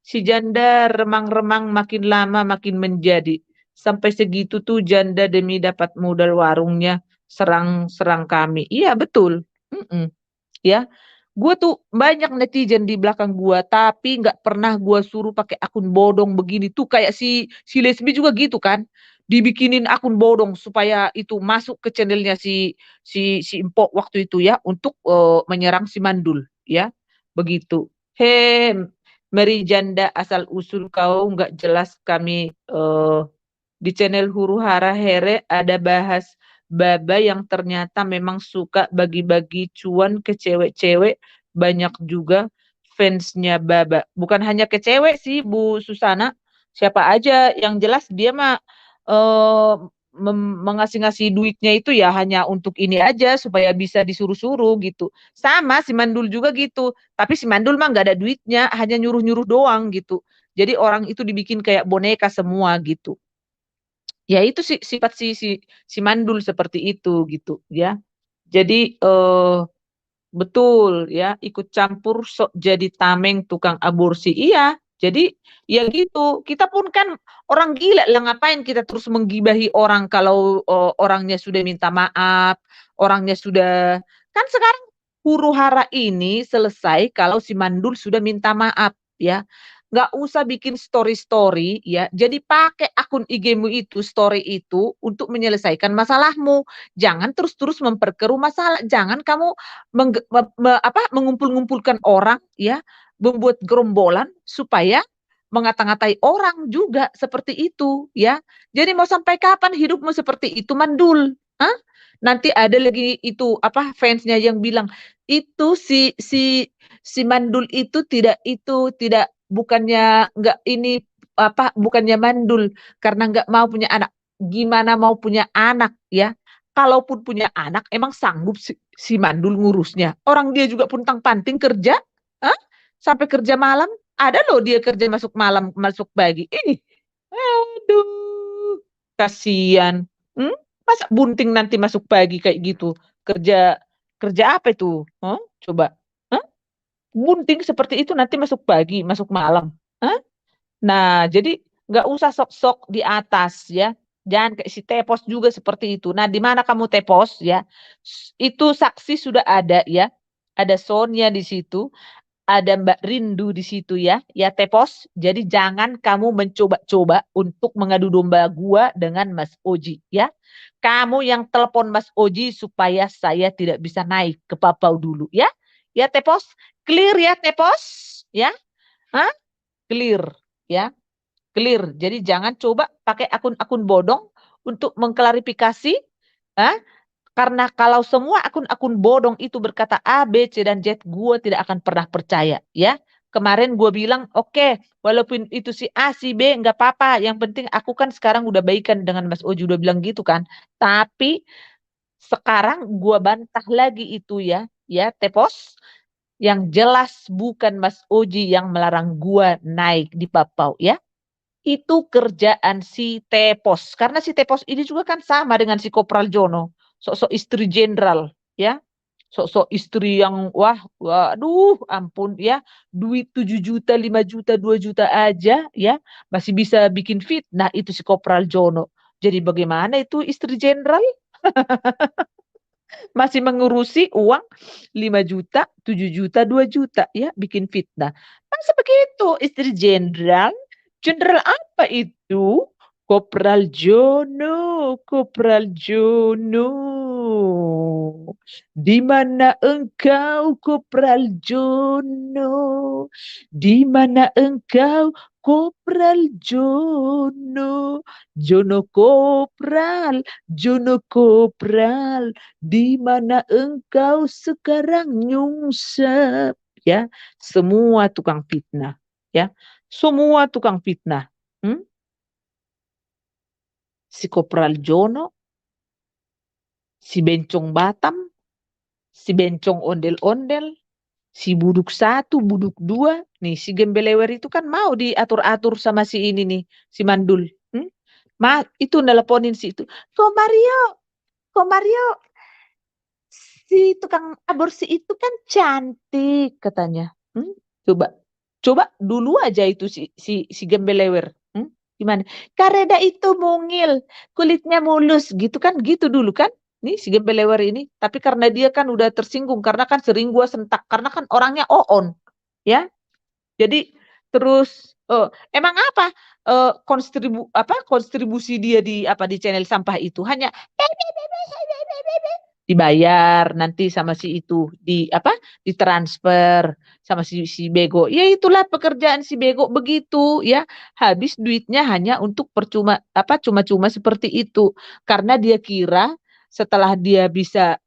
si janda remang-remang makin lama makin menjadi. Sampai segitu tuh janda demi dapat modal warungnya serang-serang kami. Iya betul. Ya, gue tuh banyak netizen di belakang gue, tapi nggak pernah gue suruh pakai akun bodong begini tuh kayak si Lesbi juga gitu kan, dibikinin akun bodong supaya itu masuk ke channelnya si Empok waktu itu ya untuk menyerang si Mandul ya begitu. Meri janda asal usul kau nggak jelas kami di channel Huru Hara Here ada bahas Baba yang ternyata memang suka bagi-bagi cuan ke cewek-cewek, banyak juga fansnya Baba. Bukan hanya ke cewek sih Bu Susana, siapa aja yang jelas dia mah eh, mengasih-ngasih duitnya itu ya hanya untuk ini aja supaya bisa disuruh-suruh gitu. Sama si Mandul juga gitu, tapi si Mandul mah nggak ada duitnya, hanya nyuruh-nyuruh doang gitu. Jadi orang itu dibikin kayak boneka semua gitu. Ya itu sifat si Mandul seperti itu gitu ya. Jadi betul ya, ikut campur sok jadi tameng tukang aborsi. Iya, jadi ya gitu. Kita pun kan orang gila lah, ngapain kita terus menggibahi orang kalau orangnya sudah minta maaf, orangnya sudah kan sekarang huru hara ini selesai kalau si Mandul sudah minta maaf ya. Nggak usah bikin story-story ya. Jadi pakai akun IG-mu itu, story itu untuk menyelesaikan masalahmu. Jangan terus-terus memperkeruh masalah. Jangan kamu mengumpul-ngumpulkan orang ya, membuat gerombolan supaya mengata-ngatai orang juga seperti itu ya. Jadi mau sampai kapan hidupmu seperti itu Mandul? Hah? Nanti ada lagi itu apa fansnya yang bilang itu si Mandul itu tidak bukannya nggak ini apa bukannya Mandul karena nggak mau punya anak. Gimana mau punya anak ya? Kalaupun punya anak, emang sanggup si Mandul ngurusnya? Orang dia juga puntang-panting kerja, sampai kerja malam. Ada loh dia kerja masuk malam, masuk pagi. Aduh, kasihan. Masa bunting nanti masuk pagi kayak gitu? Kerja kerja apa itu? Coba. Hah? Bunting seperti itu nanti masuk pagi, masuk malam. Nah, jadi nggak usah sok-sok di atas ya. Jangan kayak si Tepos juga seperti itu. Nah, di mana kamu Tepos ya? Itu saksi sudah ada ya. Ada Sonia di situ, ada Mbak Rindu di situ ya. Ya Tepos, jadi jangan kamu mencoba-coba untuk mengadu domba gua dengan Mas Oji ya. Kamu yang telepon Mas Oji supaya saya tidak bisa naik ke Papau dulu ya. Ya Tepos, clear ya Tepos ya. Clear ya. Clear. Jadi jangan coba pakai akun-akun bodong untuk mengklarifikasi Karena kalau semua akun-akun bodong itu berkata A, B, C, dan Z, gue tidak akan pernah percaya, ya. Kemarin gue bilang, oke, walaupun itu si A, si B, nggak apa-apa. Yang penting aku kan sekarang udah baikan dengan Mas Oji, udah bilang gitu kan. Tapi sekarang gue bantah lagi itu ya, Tepos. Yang jelas bukan Mas Oji yang melarang gue naik di Papau, ya. Itu kerjaan si Tepos. Karena si Tepos ini juga kan sama dengan si Kopral Jono. Sok-sok istri jenderal, ya. Sok-sok istri yang, waduh, ampun ya. Duit 7 juta, 5 juta, 2 juta aja, ya. Masih bisa bikin fitnah itu si Kopral Jono. Jadi bagaimana itu istri jenderal? Masih mengurusi uang 5 juta, 7 juta, 2 juta, ya. Bikin fitnah. Masa begitu istri jenderal? Jenderal apa itu? Kopral Jono, Kopral Jono. Di mana engkau, Kopral Jono? Di mana engkau, Kopral Jono? Jono Kopral, Jono Kopral. Di mana engkau sekarang nyungsep? Ya, semua tukang fitnah. Ya, semua tukang fitnah. Si Kopral Jono, si Bencong Batam, si Bencong Ondel-Ondel, si Buduk 1, Buduk 2, nih si Gembelewer itu kan mau diatur-atur sama si ini nih, si Mandul. Itu nelponin si itu. Kok Mario, si tukang aborsi itu kan cantik katanya. Coba dulu aja itu si Gembelewer. Gimana? Kareda itu mungil, kulitnya mulus, gitu kan? Gitu dulu kan? Nih si Gembelewer ini. Tapi karena dia kan udah tersinggung, karena kan sering gua sentak, karena kan orangnya oon, ya. Jadi terus, emang apa? Kontribusi dia di channel sampah itu hanya dibayar nanti sama si itu ditransfer sama si bego. Ya itulah pekerjaan si bego begitu, ya. Habis duitnya hanya untuk cuma-cuma seperti itu. Karena dia kira setelah dia bisa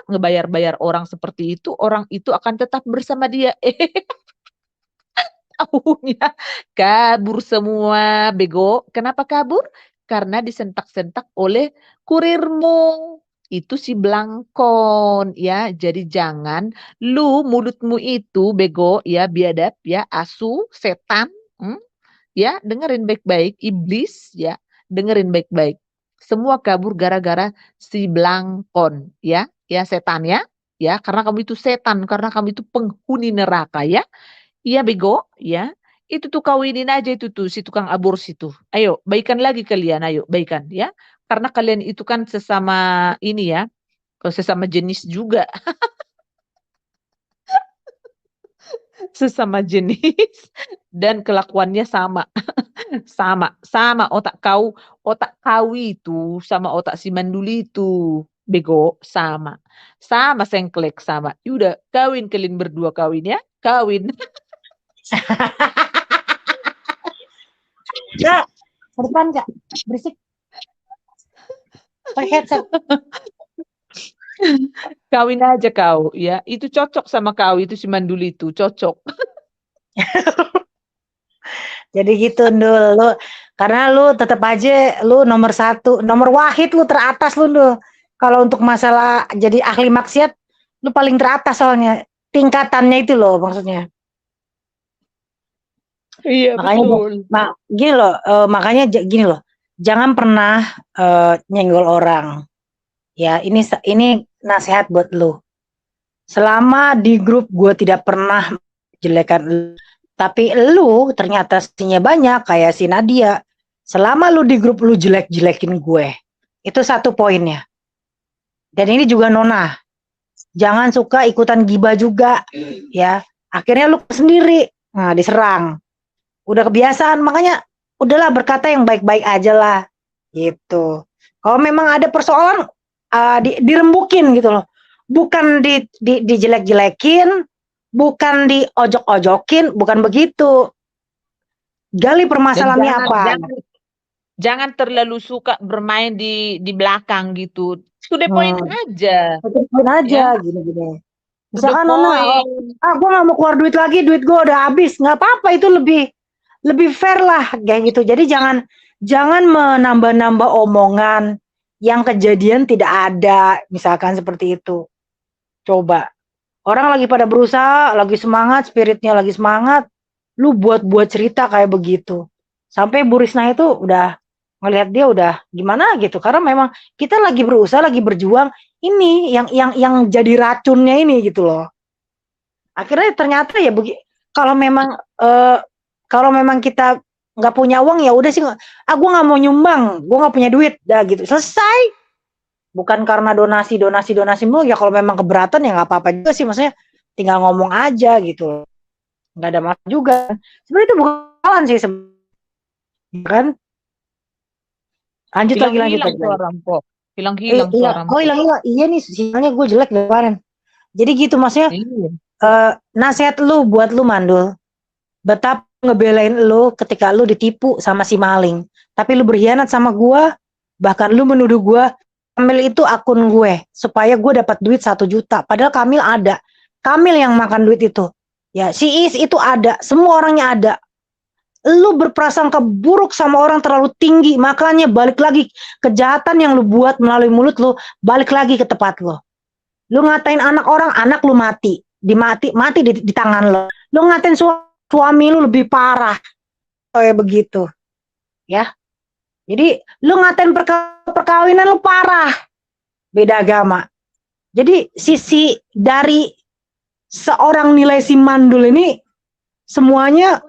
ngebayar-bayar orang seperti itu, orang itu akan tetap bersama dia. Tahunya kabur semua, bego. Kenapa kabur? Karena disentak-sentak oleh kurirmu. Itu si Blangkon, ya. Jadi jangan lu mulutmu itu, bego, ya, biadab, ya, asu, setan, ya, dengerin baik-baik, iblis, ya, dengerin baik-baik. Semua kabur gara-gara si Blangkon, ya, setan, ya, karena kamu itu setan, karena kamu itu penghuni neraka, ya. Iya bego, ya. Itu tuh kawinin aja itu tuh si tukang aborsi tuh. Ayo, baikan lagi kalian, ayo, baikan, ya. Karena kalian itu kan sesama ini, ya. Sesama jenis juga. Sesama jenis dan kelakuannya sama. sama otak kau itu sama otak si Manduli itu. Bego, sama sengklek sama. Udah, kawin kalian berdua, kawin, ya. Kawin. Kak, ke depan Kak, berisik. Pakai headset. Kawin aja kau, ya. Itu cocok sama kau, itu si Manduli itu, cocok. Jadi gitu, Ndul. Karena lu tetap aja lu nomor 1, nomor wahid, lu teratas lu, Ndul. Kalau untuk masalah jadi ahli maksiat, lu paling teratas soalnya. Tingkatannya itu loh maksudnya. Iya, Makanya betul. makanya gini loh, jangan pernah nyenggol orang. Ya, ini nasihat buat lu. Selama di grup gue tidak pernah jelekan lu, tapi lu ternyata aslinya banyak kayak si Nadia. Selama lu di grup lu jelek-jelekin gue, itu satu poinnya. Dan ini juga Nona, jangan suka ikutan gibah juga, ya. Akhirnya lu sendiri, nah diserang. Udah kebiasaan, makanya udahlah berkata yang baik-baik aja lah, gitu. Kalau memang ada persoalan, dirembukin gitu loh, bukan dijelek-jelekin, bukan diojok-ojokin, bukan begitu. Gali permasalahannya apa? jangan terlalu suka bermain di belakang gitu. To the point aja, Betul ya. aja gini-gini. To the Misalkan Nona, point. gue nggak mau keluar duit lagi, duit gue udah habis, nggak apa-apa, itu lebih fair lah kayak gitu. Jadi jangan menambah-nambah omongan yang kejadian tidak ada, misalkan seperti itu. Coba orang lagi pada berusaha, lagi semangat, spiritnya lagi semangat, lu buat cerita kayak begitu. Sampai Bu Risna itu udah ngelihat dia udah gimana gitu, karena memang kita lagi berusaha, lagi berjuang, ini yang jadi racunnya ini gitu loh. Akhirnya ternyata ya kalau memang kita nggak punya uang ya udah sih, gue nggak mau nyumbang, gue nggak punya duit, dah gitu, selesai. Bukan karena donasi mulu ya, kalau memang keberatan ya nggak apa-apa juga sih, maksudnya tinggal ngomong aja gitu, nggak ada masalah juga. Sebenarnya itu bukan kesalahan sih kan. Lanjut lagi. Suara Mpok. Hilang-hilang Iya. suara Oh, Mpok. hilang. Iya nih, sinyalnya gue jelek dari kemarin. Jadi gitu maksudnya, Iya. nasihat lu buat lu Mandul, betapa ngebelain lu ketika lu ditipu sama si maling, tapi lu berkhianat sama gua, bahkan lu menuduh gua Kamil itu akun gue supaya gue dapat duit 1 juta, padahal Kamil ada, Kamil yang makan duit itu ya, si Is itu ada, semua orangnya ada. Lu berprasangka buruk sama orang terlalu tinggi, makanya balik lagi kejahatan yang lu buat melalui mulut lu, balik lagi ke tempat lu. Lu ngatain anak orang, anak lu mati di tangan lo. Lu ngatain suami lu lebih parah kayak begitu ya. Jadi lu ngatain perkawinan lu parah, beda agama. Jadi sisi dari seorang nilai si Mandul ini semuanya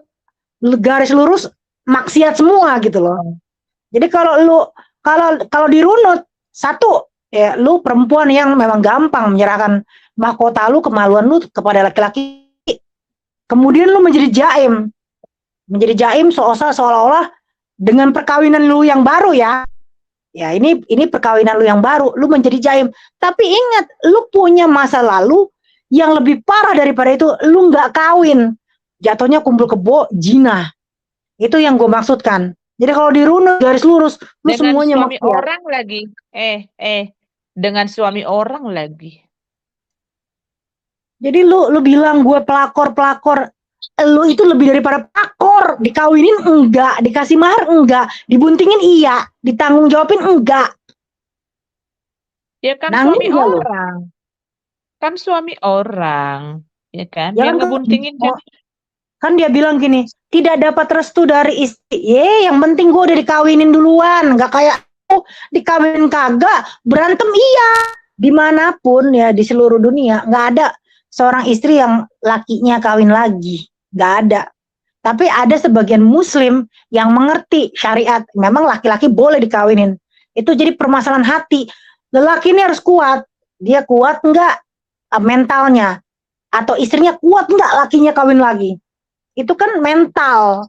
garis lurus maksiat semua gitu loh. Jadi kalau dirunut, satu ya, lu perempuan yang memang gampang menyerahkan mahkota lu, kemaluan lu kepada laki-laki. Kemudian lu menjadi jaim seolah-olah dengan perkawinan lu yang baru ya. Ya ini perkawinan lu yang baru, lu menjadi jaim. Tapi ingat, lu punya masa lalu yang lebih parah daripada itu, lu nggak kawin. Jatuhnya kumpul kebo, zina. Itu yang gue maksudkan. Jadi kalau dirunut garis lurus, lu Dengan semuanya suami maksiat. orang lagi. Dengan suami orang lagi. Jadi lu bilang gue pelakor, lu itu lebih daripada pelakor. Dikawinin enggak, dikasih mahar enggak, dibuntingin iya, ditanggung jawabin enggak. Ya kan Nangis suami nggak lu? orang. Kan suami orang, ya kan? Ya Yang kan, ngebuntingin kan. kan dia bilang gini, tidak dapat restu dari istri. Yang penting gue udah dikawinin duluan, nggak kayak dikawinin kagak, berantem iya. Dimanapun ya di seluruh dunia nggak ada seorang istri yang lakinya kawin lagi, nggak ada. Tapi ada sebagian muslim yang mengerti syariat, memang laki-laki boleh dikawinin. Itu jadi permasalahan hati. Lelaki ini harus kuat, dia kuat nggak mentalnya, atau istrinya kuat nggak lakinya kawin lagi. Itu kan mental,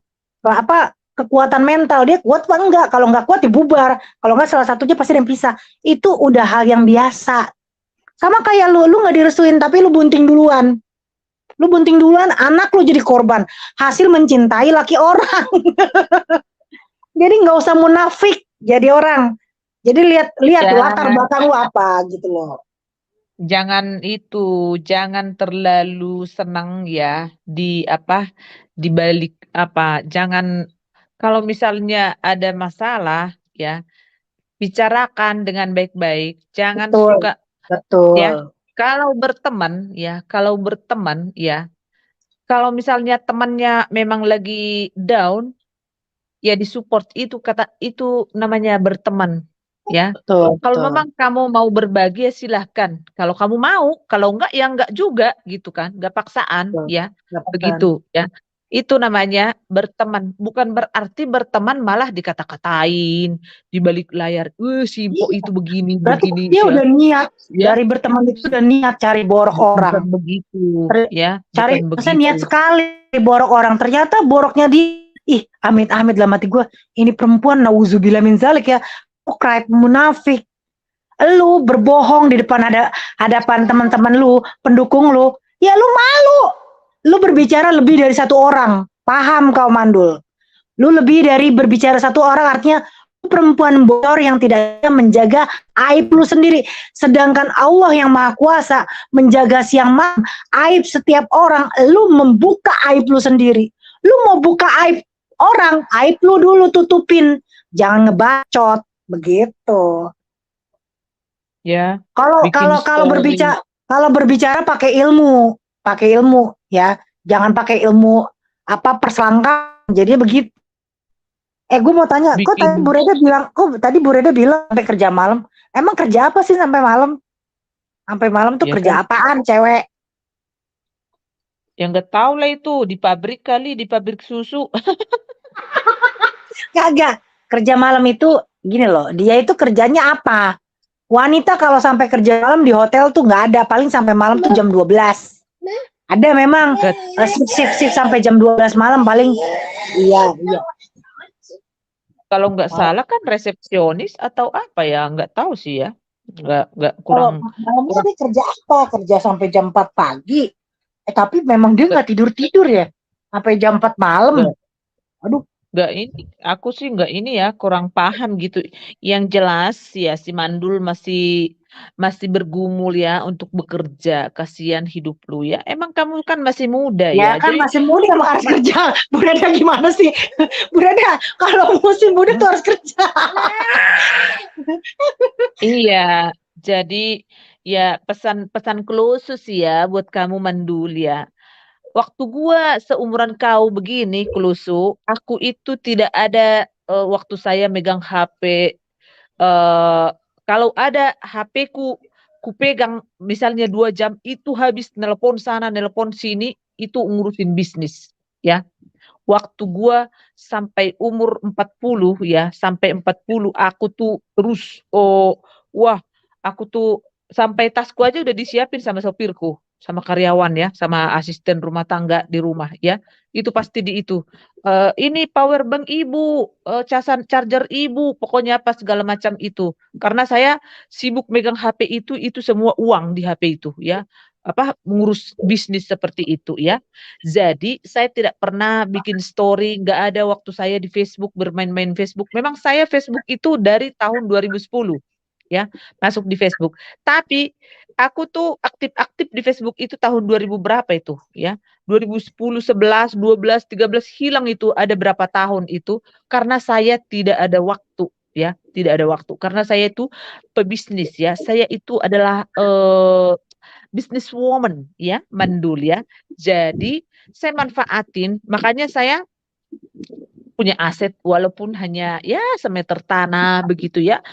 kekuatan mental, dia kuat apa enggak. Kalau nggak kuat dibubar, kalau nggak salah satunya pasti ada yang pisah. Itu udah hal yang biasa. Sama kayak lu nggak direstuin tapi lu bunting duluan, anak lu jadi korban hasil mencintai laki orang. Jadi nggak usah munafik jadi orang, jadi lihat latar belakang lu apa gitu loh. Jangan terlalu senang ya di balik jangan, kalau misalnya ada masalah ya, bicarakan dengan baik-baik, jangan suka ya. Kalau berteman ya, kalau misalnya temannya memang lagi down ya, disupport, itu namanya berteman. Ya, kalau memang kamu mau berbagi ya silahkan. Kalau kamu mau, kalau enggak ya enggak juga gitu kan, enggak paksaan ya, begitu ya. Itu namanya berteman. Bukan berarti berteman malah dikata-katain di balik layar. Si Mpok itu begini. Dia udah niat ya. Dari berteman itu udah niat cari borok orang. Bukan begitu ya. Cari, saya niat sekali borok orang. Ternyata boroknya amit-amit dalam hati gue. Ini perempuan nauzubillah min zalik ya. Krip munafik, lu berbohong di depan hadapan teman-teman lu, pendukung lu, ya lu malu, lu berbicara lebih dari 1 orang, paham kau Mandul? Lu lebih dari berbicara 1 orang, artinya perempuan bocor yang tidak bisa menjaga aib lu sendiri. Sedangkan Allah yang Maha Kuasa menjaga siang malam aib setiap orang. Lu membuka aib lu sendiri. Lu mau buka aib orang, aib lu dulu tutupin. Jangan ngebacot begitu. Ya, Kalau bikin kalau story. berbicara pakai ilmu ya. Jangan pakai ilmu apa persangka. Jadi begitu. Gue mau tanya, kok tadi Bikin Bu Reda bilang sampai kerja malam. Emang kerja apa sih sampai malam? Sampai malam tuh ya kerja kan, apaan, cewek? yang nggak tahu lah itu di pabrik kali, di pabrik susu. Kagak. Kerja malam itu gini loh, dia itu kerjanya apa? Wanita kalau sampai kerja malam di hotel tuh nggak ada, paling sampai malam tuh jam 12. Ada memang shift sampai jam 12 malam paling. Iya. Kalau nggak salah kan resepsionis atau apa ya, nggak tahu sih ya. Nggak Kalau kurang. malamnya dia kerja apa? Kerja sampai jam 4 pagi. Tapi memang dia nggak tidur ya. Sampai jam 4 malam. Nggak, Aduh, nggak ini, aku sih nggak ini ya, kurang paham gitu. Yang jelas ya si Mandul masih bergumul ya untuk bekerja. Kasihan hidup lu ya. Emang kamu kan masih muda ya ya. kan Jadi masih muda emang harus kerja. Bu Reda gimana sih? Bu Reda, kalau musim muda tuh harus kerja. iya, jadi ya pesan-pesan khusus ya buat kamu Mandul ya. Waktu gua seumuran kau begini, Klusu, aku itu tidak ada waktu saya megang HP. eh Kalau ada HP ku pegang misalnya 2 jam itu habis nelpon sana, nelpon sini, itu ngurusin bisnis. Ya, waktu gua sampai umur 40 ya, sampai 40 aku tuh terus wah, aku tuh sampai tasku aja udah disiapin sama sopirku, sama karyawan ya, sama asisten rumah tangga di rumah ya. Itu pasti di itu. Ini power bank ibu, casan charger ibu, pokoknya apa segala macam itu. Karena saya sibuk megang HP itu semua uang di HP itu ya. Apa mengurus bisnis seperti itu ya. Jadi saya tidak pernah bikin story, nggak ada waktu saya di Facebook bermain-main Facebook. Memang saya Facebook itu dari tahun 2010 ya, masuk di Facebook. Tapi aku tuh aktif-aktif di Facebook itu tahun 2000 berapa itu ya? 2010, 11, 12, 13 hilang itu ada berapa tahun itu karena saya tidak ada waktu ya, tidak ada waktu. Karena saya itu pebisnis ya. Saya itu adalah businesswoman ya, Mandul ya. Jadi saya manfaatin, makanya saya punya aset walaupun hanya ya semeter tanah begitu ya,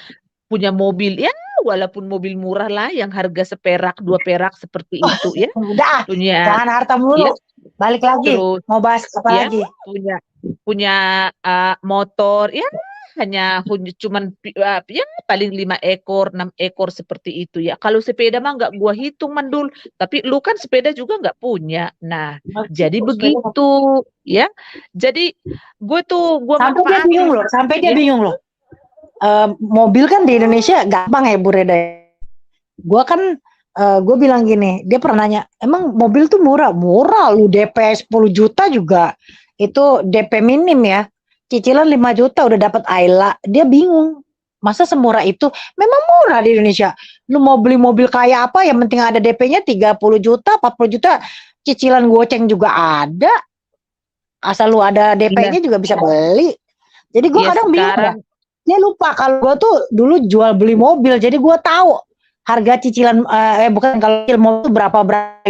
punya mobil ya walaupun mobil murah lah yang harga seperak 2 perak seperti itu ya, Udah, punya jangan harta ya, mulu. Balik lagi. terus Mau bahas apa ya lagi? punya motor ya hanya cuman ya paling 5 ekor 6 ekor seperti itu ya. Kalau sepeda mah nggak gua hitung Mandul, tapi lu kan sepeda juga nggak punya. Nah jadi begitu ya, jadi gue tuh gua Sampai dia manfaatin bingung loh. Sampai dia ya. bingung loh. Mobil kan di Indonesia gampang ya Bu Reda. Gue kan gue bilang gini, dia pernah nanya, emang mobil tuh murah? Murah, lu DP 10 juta juga itu DP minim ya, cicilan 5 juta udah dapat Ayla. Dia bingung, masa semurah itu? Memang murah di Indonesia. Lu mau beli mobil kayak apa, yang penting ada DP-nya 30 juta 40 juta, cicilan goceng juga ada, asal lu ada DP-nya juga bisa beli. Jadi gue Ya kadang bingung ya, sekarang dia lupa kalau gue tuh dulu jual beli mobil, jadi gue tahu harga cicilan bukan kalau cicil mobil tuh berapa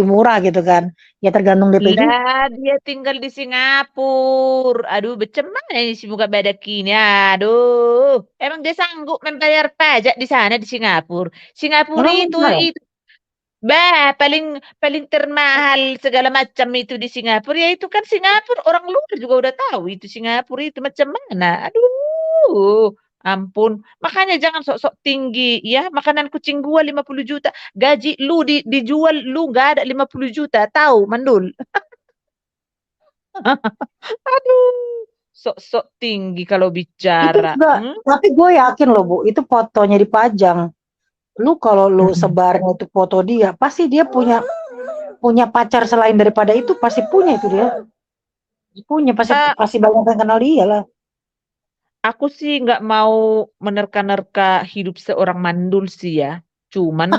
murah gitu kan, ya tergantung DP juga. lah dia tinggal di Singapura. Aduh, bagaimana ini si muka badak ini? Aduh, emang dia sanggup membayar pajak di sana di Singapura? Singapura Emang itu benar ya? bah paling paling termahal segala macam itu di Singapura. Ya itu kan Singapura, orang luar juga udah tahu itu Singapura itu macam mana. Aduh, ampun. Makanya jangan sok-sok tinggi ya. Makanan kucing gua 50 juta. Gaji lu dijual lu nggak ada 50 juta. Tahu, Mandul? Aduh, sok-sok tinggi kalau Itu bicara. juga, tapi gue yakin loh Bu, itu fotonya dipajang. Lu kalau lu sebarnya itu foto dia, pasti dia punya pacar selain daripada itu, pasti punya itu dia. Punya, pasti Ah, pasti banyak yang kenal dia lah. Aku sih nggak mau menerka-nerka hidup seorang mandul sih ya. Cuman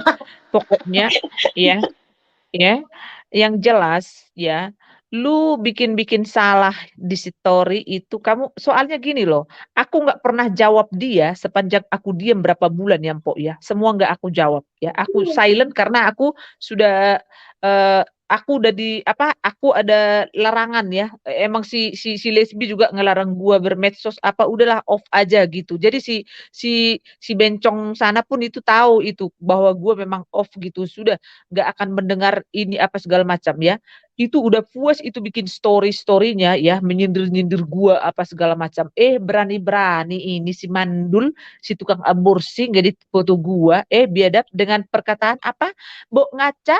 pokoknya ya, ya, yang jelas ya, lu bikin-bikin salah di story itu kamu soalnya gini loh, aku nggak pernah jawab dia sepanjang aku diam berapa bulan ya Mpok ya. Semua nggak aku jawab ya. Aku silent karena sudah aku udah di apa? Aku ada larangan ya. Emang si lesbi juga ngelarang gua bermedsos apa udahlah off aja gitu. Jadi si bencong sana pun itu tahu itu bahwa gua memang off gitu. Sudah nggak akan mendengar ini apa segala macam ya. Itu udah puas itu bikin story-storynya ya, menyindir-nyindir gua apa segala macam. Berani-berani ini si mandul, si tukang aborsi ngedit foto gua, biadab dengan perkataan apa? Mbok ngaca,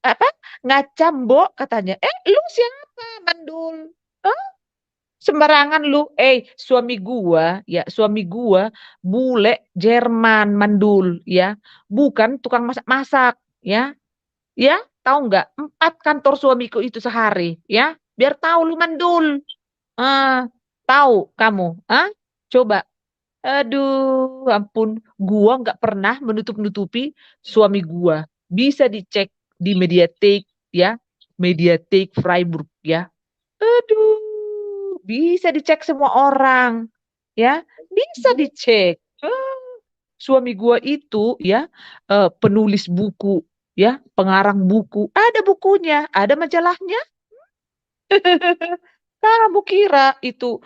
apa? Ngaca mbok katanya. Lu siapa mandul? Hah? Sembarangan lu. Suami gua bule Jerman mandul ya. Bukan tukang masak-masak ya. Ya, tahu nggak? 4 kantor suamiku itu sehari, ya. Biar tahu lu mandul. Ah, tahu kamu? Ah, coba. Aduh, ampun. Gua nggak pernah menutup-nutupi suami gua. Bisa dicek di Mediatek, ya. Mediatek Freiburg, ya. Aduh, bisa dicek semua orang, ya. Bisa dicek. Suami gua itu, ya, penulis buku, ya, pengarang buku. Ada bukunya, ada majalahnya. Kamu kira itu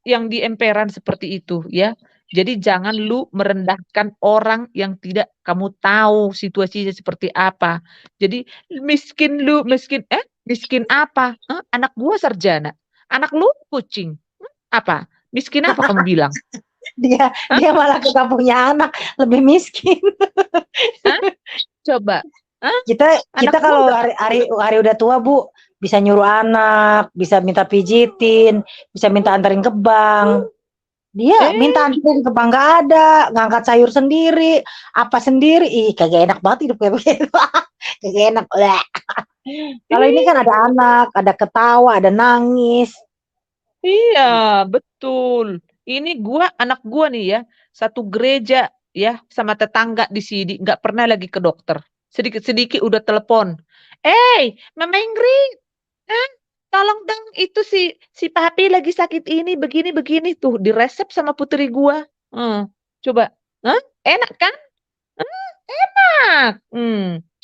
yang di emperan seperti itu ya. Jadi jangan lu merendahkan orang yang tidak kamu tahu situasinya seperti apa. Jadi miskin apa? Hah? Anak gua sarjana. Anak lu kucing. Apa? Miskin apa kamu bilang? Dia Hah? dia malah gak punya anak, lebih miskin. Hah? Coba. Hah? Kita Anak gua kalau udah hari udah tua, Bu, bisa nyuruh anak, bisa minta pijitin, bisa minta anterin ke bank. Dia minta anterin ke bank nggak ada, ngangkat sayur sendiri, apa sendiri. Ih, kagak enak banget hidup kayak begitu. Kagak enak. Bleh. Kalau ini kan ada anak, ada ketawa, ada nangis. Iya, betul. Ini anak gua nih ya, satu gereja ya, sama tetangga di sini, nggak pernah lagi ke dokter. Sedikit-sedikit udah telepon. Mama Ingrid, eh, tolong dong itu si papi lagi sakit ini, begini-begini tuh, diresep sama putri gua. Coba, Hah? Enak kan? Enak.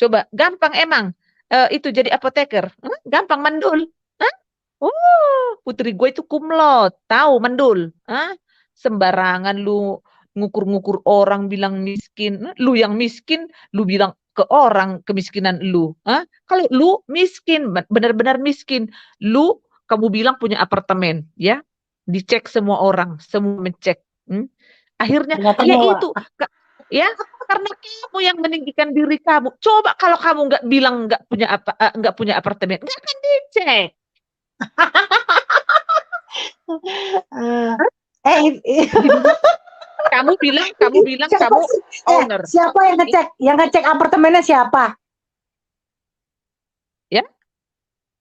Coba, gampang emang. Itu jadi apoteker. Gampang mandul. Putri gue itu kumlot, tahu mandul. Sembarangan lu ngukur-ngukur orang bilang miskin. Lu yang miskin, lu bilang ke orang kemiskinan lu. Kalau lu miskin, benar-benar miskin, kamu bilang punya apartemen, ya. Dicek semua orang, semua mencek. Akhirnya, ya Nyatanya, itu, ya karena kamu yang meninggikan diri kamu. Coba kalau kamu nggak bilang nggak punya apartemen, nggak akan dicek. Kamu bilang siapa kamu sih? owner, Siapa yang ngecek? Yang ngecek apartemennya siapa? ya?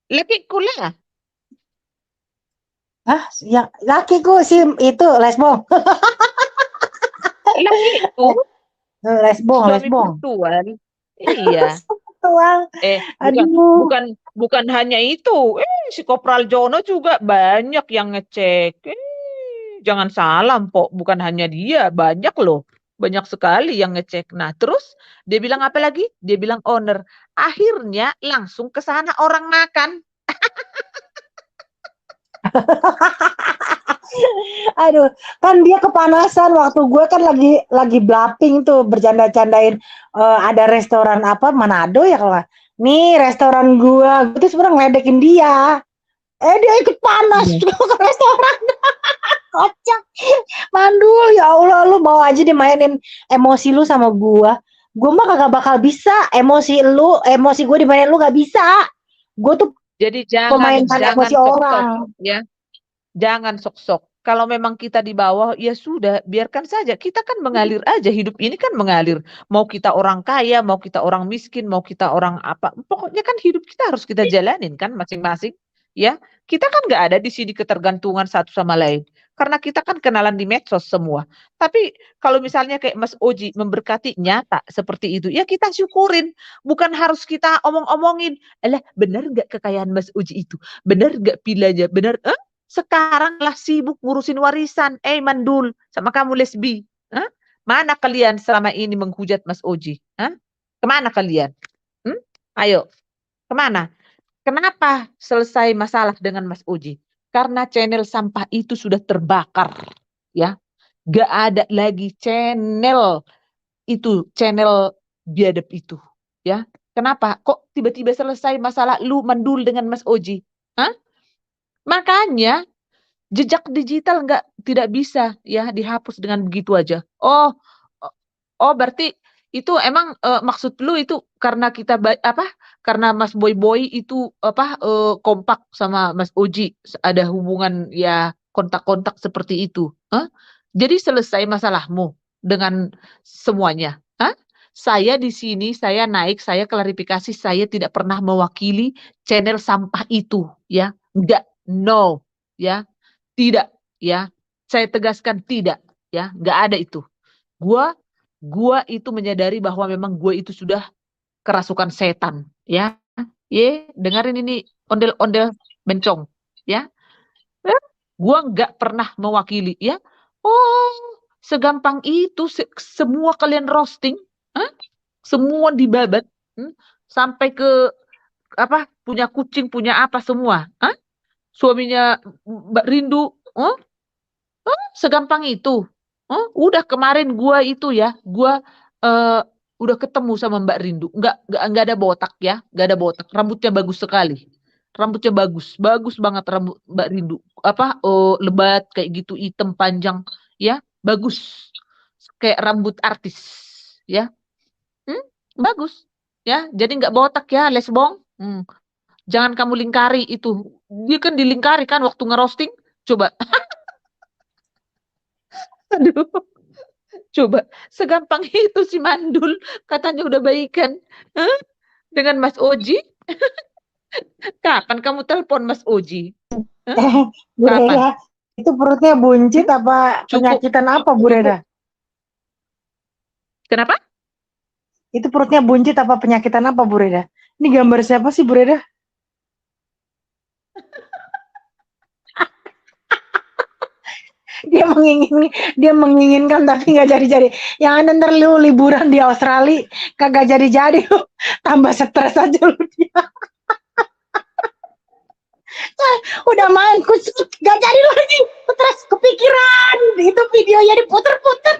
Lakiku lah. Yang lakiku sih itu lesbong. Lakiku, Lesbong, suami lesbong. virtual. Iya. Tuang. Aduh. Bukan hanya itu. Si Kopral Jono juga banyak yang ngecek. Jangan salah, Mpok. Bukan hanya dia, banyak loh. Banyak sekali yang ngecek. Nah, terus dia bilang apa lagi? Dia bilang owner. Akhirnya langsung ke sana orang makan. Aduh, kan dia kepanasan waktu gue kan lagi blapping tuh bercanda-candain ada restoran apa Manado ya kalau nggak. Nih restoran gue tuh sebenarnya ngeledekin dia. Dia ikut panas ke restoran. Kocak. Mandul, ya Allah, lu mau aja dimainin emosi lu sama gue. Gue mah kagak bakal bisa emosi gue dimainin lu gak bisa. Gue tuh Jadi pemain emosi sok-sok, orang. ya. Jangan sok-sok. Kalau memang kita di bawah, ya sudah, biarkan saja. Kita kan mengalir aja. Hidup ini kan mengalir. Mau kita orang kaya, mau kita orang miskin, mau kita orang apa. Pokoknya kan hidup kita harus kita jalanin kan masing-masing. ya. Kita kan nggak ada di sini ketergantungan satu sama lain. Karena kita kan kenalan di medsos semua. Tapi kalau misalnya kayak Mas Oji memberkati nyata seperti itu, ya kita syukurin. Bukan harus kita omong-omongin. Alah, benar nggak kekayaan Mas Oji itu? Benar nggak pilanya? Benar? Sekarang lah sibuk ngurusin warisan. Mandul, sama kamu lesbi. Hah? Mana kalian selama ini menghujat Mas Oji? Hah? Kemana kalian? Ayo, kemana? Kenapa selesai masalah dengan Mas Oji? Karena channel sampah itu sudah terbakar, ya. Gak ada lagi channel itu, channel biadab itu, ya. Kenapa? Kok tiba-tiba selesai masalah lu mandul dengan Mas Oji? Hah? Makanya jejak digital tidak bisa ya dihapus dengan begitu aja. Berarti itu emang maksud lu itu karena kita karena Mas Boy Boy itu kompak sama Mas Oji, ada hubungan ya kontak-kontak seperti itu. Hah? Jadi selesai masalahmu dengan semuanya. Hah? Saya di sini, saya naik, saya klarifikasi, saya tidak pernah mewakili channel sampah itu, ya. Enggak, no, ya. Tidak, ya. Saya tegaskan tidak, ya. Enggak ada itu. Gua itu menyadari bahwa memang gue itu sudah kerasukan setan, ya. Dengerin ini ondel-ondel bencong, ya. Gua nggak pernah mewakili, ya. Segampang itu semua kalian roasting, semua dibabat, sampai ke punya kucing, punya apa semua, suaminya Mbak Rindu, segampang itu. Udah kemarin gua itu ya, gua udah ketemu sama Mbak Rindu. Nggak ada botak ya, nggak ada botak. Rambutnya bagus sekali. Rambutnya bagus banget rambut Mbak Rindu. Lebat kayak gitu, hitam panjang, ya, bagus. Kayak rambut artis, ya. Bagus, ya. Jadi nggak botak ya, lesbong. Jangan kamu lingkari itu. Dia kan dilingkari kan waktu ngerosting. Coba. Aduh, coba segampang itu si Mandul katanya udah baikan dengan Mas Oji. Kapan kamu telepon Mas Oji? Bu Reda, itu perutnya buncit apa penyakitan apa Bu Reda? Kenapa? Itu perutnya buncit apa penyakitan apa Bu Reda? Ini gambar siapa sih Bu Reda? dia menginginkan tapi nggak jadi-jadi. Yang ada ntar lu liburan di Australia kagak jadi-jadi, tambah stres aja lu dia. Udah main gak jadi lagi, stres kepikiran itu videonya diputer-puter.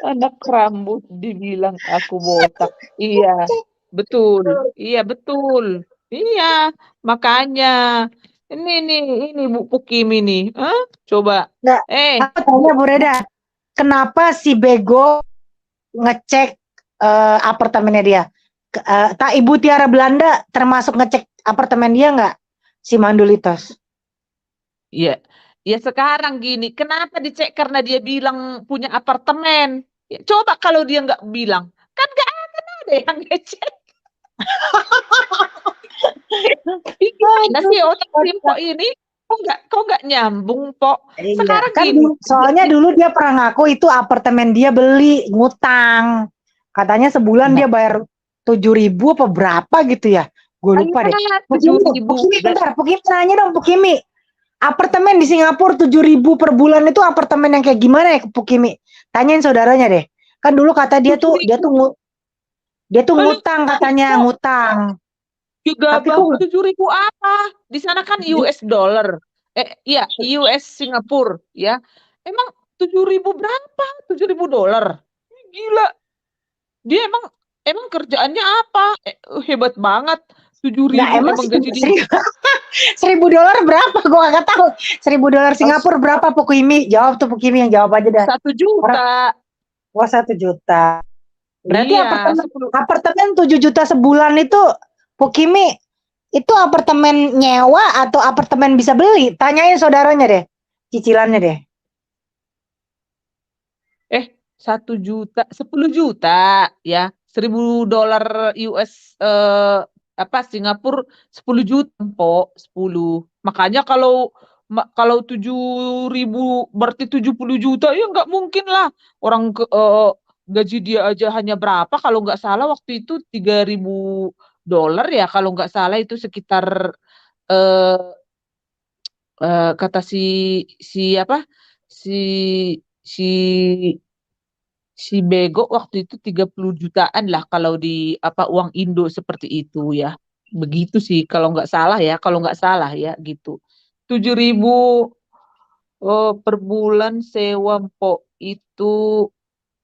Anak rambut dibilang aku botak. Iya, betul. Iya, betul. Iya, makanya ini Bu Pukim ini. Coba. Nggak, tanya Bu Reda, kenapa si bego ngecek apartemennya dia? Tak Ibu Tiara Belanda termasuk ngecek apartemen dia nggak? Si Mandulitos. Iya. Ya sekarang gini, kenapa dicek karena dia bilang punya apartemen? Ya, coba kalau dia nggak bilang, kan nggak akan ada yang ngecek. Gimana sih otak Pok ini? Kok nggak nyambung, Pok? Sekarang kan gini. Soalnya dulu dia pernah ngaku itu apartemen dia beli ngutang. Katanya sebulan dia bayar 7.000 apa berapa gitu ya? Gue lupa deh. Pukimi nanya dong Pukimi. Apartemen di Singapura 7.000 per bulan itu apartemen yang kayak gimana ya Pukimi? Tanyain saudaranya deh. Kan dulu kata dia tuh ngutang katanya, ngutang. Juga bang 7.000 apa? Di sana kan US dollar. Iya, US Singapura ya. Emang 7.000 berapa? 7.000 dolar. Gila. Dia emang kerjaannya apa? Hebat banget. 7.000 emang gaji dia. $1.000 berapa? Gue gak tahu. $1.000 Singapura berapa Pukimi? Jawab tuh Pukimi, yang jawab aja dah. 1 juta. Wah 1 juta. Berarti iya, apartemen 7 juta sebulan itu Pukimi itu apartemen nyewa atau apartemen bisa beli? Tanyain saudaranya deh. Cicilannya deh. 1 juta, 10 juta ya. $1.000 US Singapura 10 juta, po, 10. Makanya kalau 7.000 berarti 70 juta ya nggak mungkin lah. Orang gaji dia aja hanya berapa kalau nggak salah waktu itu $3.000 ya kalau nggak salah itu sekitar eh, kata si apa si si si Bego waktu itu 30 jutaan lah kalau di uang Indo seperti itu ya. Begitu sih kalau nggak salah ya, gitu. 7.000 per bulan sewa Mpok itu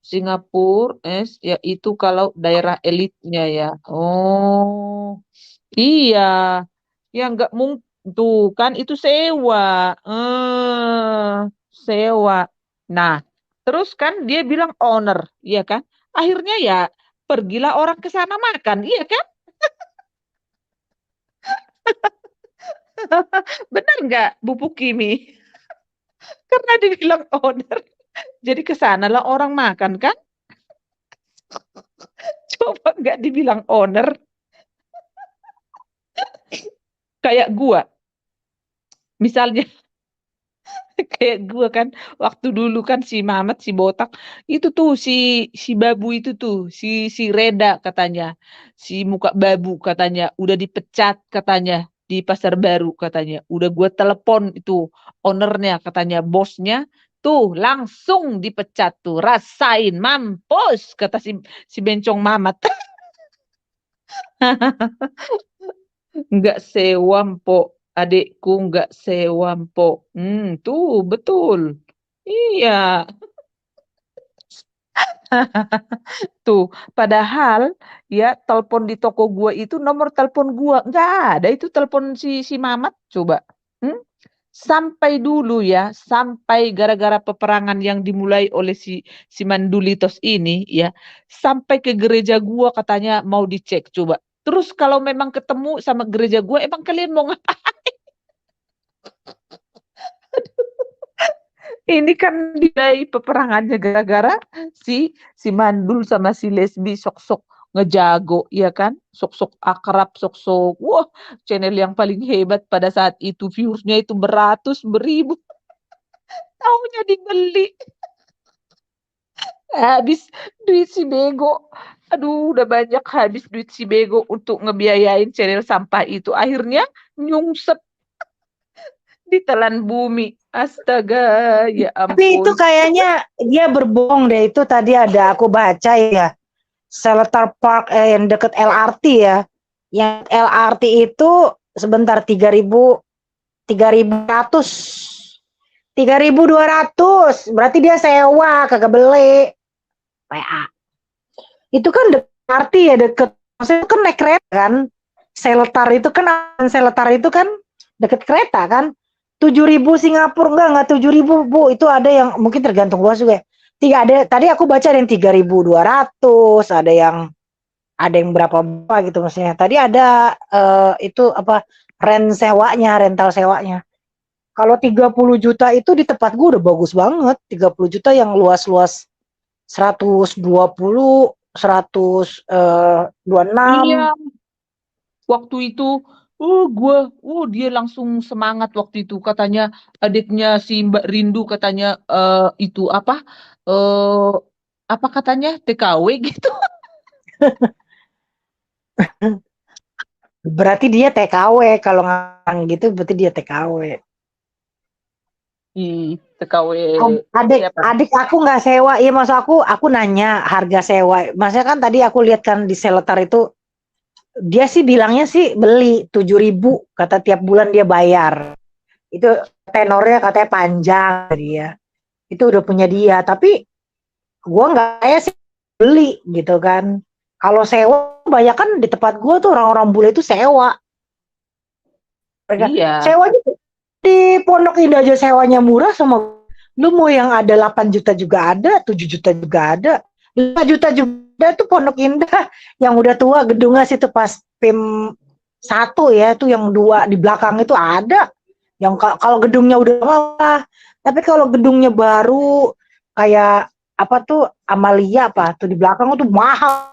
Singapura, ya itu kalau daerah elitnya ya. Oh, iya. Ya nggak mungkin tuh kan itu sewa. Sewa. Nah, terus kan dia bilang owner, iya kan? Akhirnya ya pergilah orang ke sana makan, iya kan? Benar nggak, Bu Pukimi? Karena dibilang owner, jadi ke sana lah orang makan kan? Coba nggak dibilang owner, kayak gua. Misalnya kayak gua kan waktu dulu kan si Mamet si botak itu tuh si babu itu tuh si Reda katanya si muka babu katanya udah dipecat katanya di Pasar Baru katanya udah gua telepon itu ownernya katanya bosnya tuh langsung dipecat tuh rasain mampus kata si bencong Mamat. Nggak sewa mpok adikku nggak sewa mpok tuh betul iya. Tuh, padahal ya telepon di toko gua itu nomor telepon gua nggak ada itu telepon si Mamat coba. Hmm? Sampai dulu ya, sampai gara-gara peperangan yang dimulai oleh si Mandulitos ini ya, sampai ke gereja gua katanya mau dicek coba. Terus kalau memang ketemu sama gereja gua, emang kalian mau ngapain? Ini kan dimulai peperangannya gara-gara si Mandul sama si Lesbi sok-sok ngejago, ya kan? Sok-sok akrab, sok-sok, wah, channel yang paling hebat pada saat itu viewersnya itu beratus, beribu, taunya dibeli, habis duit si Bego. Aduh, udah banyak habis duit si Bego untuk ngebiayain channel sampah itu. Akhirnya nyungsep ditelan bumi. Astaga, ya Tapi itu ampun. kayaknya dia berbohong deh. Itu tadi ada aku baca ya. Seletar Park yang deket LRT ya. Yang LRT itu sebentar 3.200. Berarti dia sewa, kagak beli. PA. Itu kan deket LRT ya, deket. Maksudnya itu kan naik kereta kan. Seletar itu kan deket kereta kan. 7.000 Singapura enggak 7.000 Bu, itu ada yang mungkin tergantung luas juga. Ada tadi aku baca ada yang 3.200, ada yang berapa gitu maksudnya. Tadi ada itu apa rental sewanya. Kalau 30 juta itu di tempat gue udah bagus banget. 30 juta yang luas-luas 120, 126. Iya, waktu itu, dia langsung semangat waktu itu. Katanya adiknya si Mbak Rindu katanya itu eh apa katanya TKW gitu. Berarti dia TKW, kalau ngang gitu berarti dia TKW. TKW siapa? Adik aku nggak sewa, iya maksud aku nanya harga sewa. Maksudnya kan tadi aku lihat kan di Seletar itu dia sih bilangnya sih beli 7.000 kata tiap bulan dia bayar. Itu tenornya katanya panjang dia. Itu udah punya dia, tapi gua nggak kayak sih beli gitu kan. Kalau sewa banyak kan di tempat gua tuh orang-orang bule itu sewa. Mereka Iya. sewanya di Pondok Indah aja sewanya murah sama lu mau yang ada 8 juta juga ada, 7 juta juga ada. 5 juta juga tuh Pondok Indah yang udah tua gedungnya situ pas PIM 1 ya, tuh yang 2 di belakang itu ada. Yang kalau gedungnya udah lama, tapi kalau gedungnya baru kayak apa tuh Amalia apa tuh di belakang tuh mahal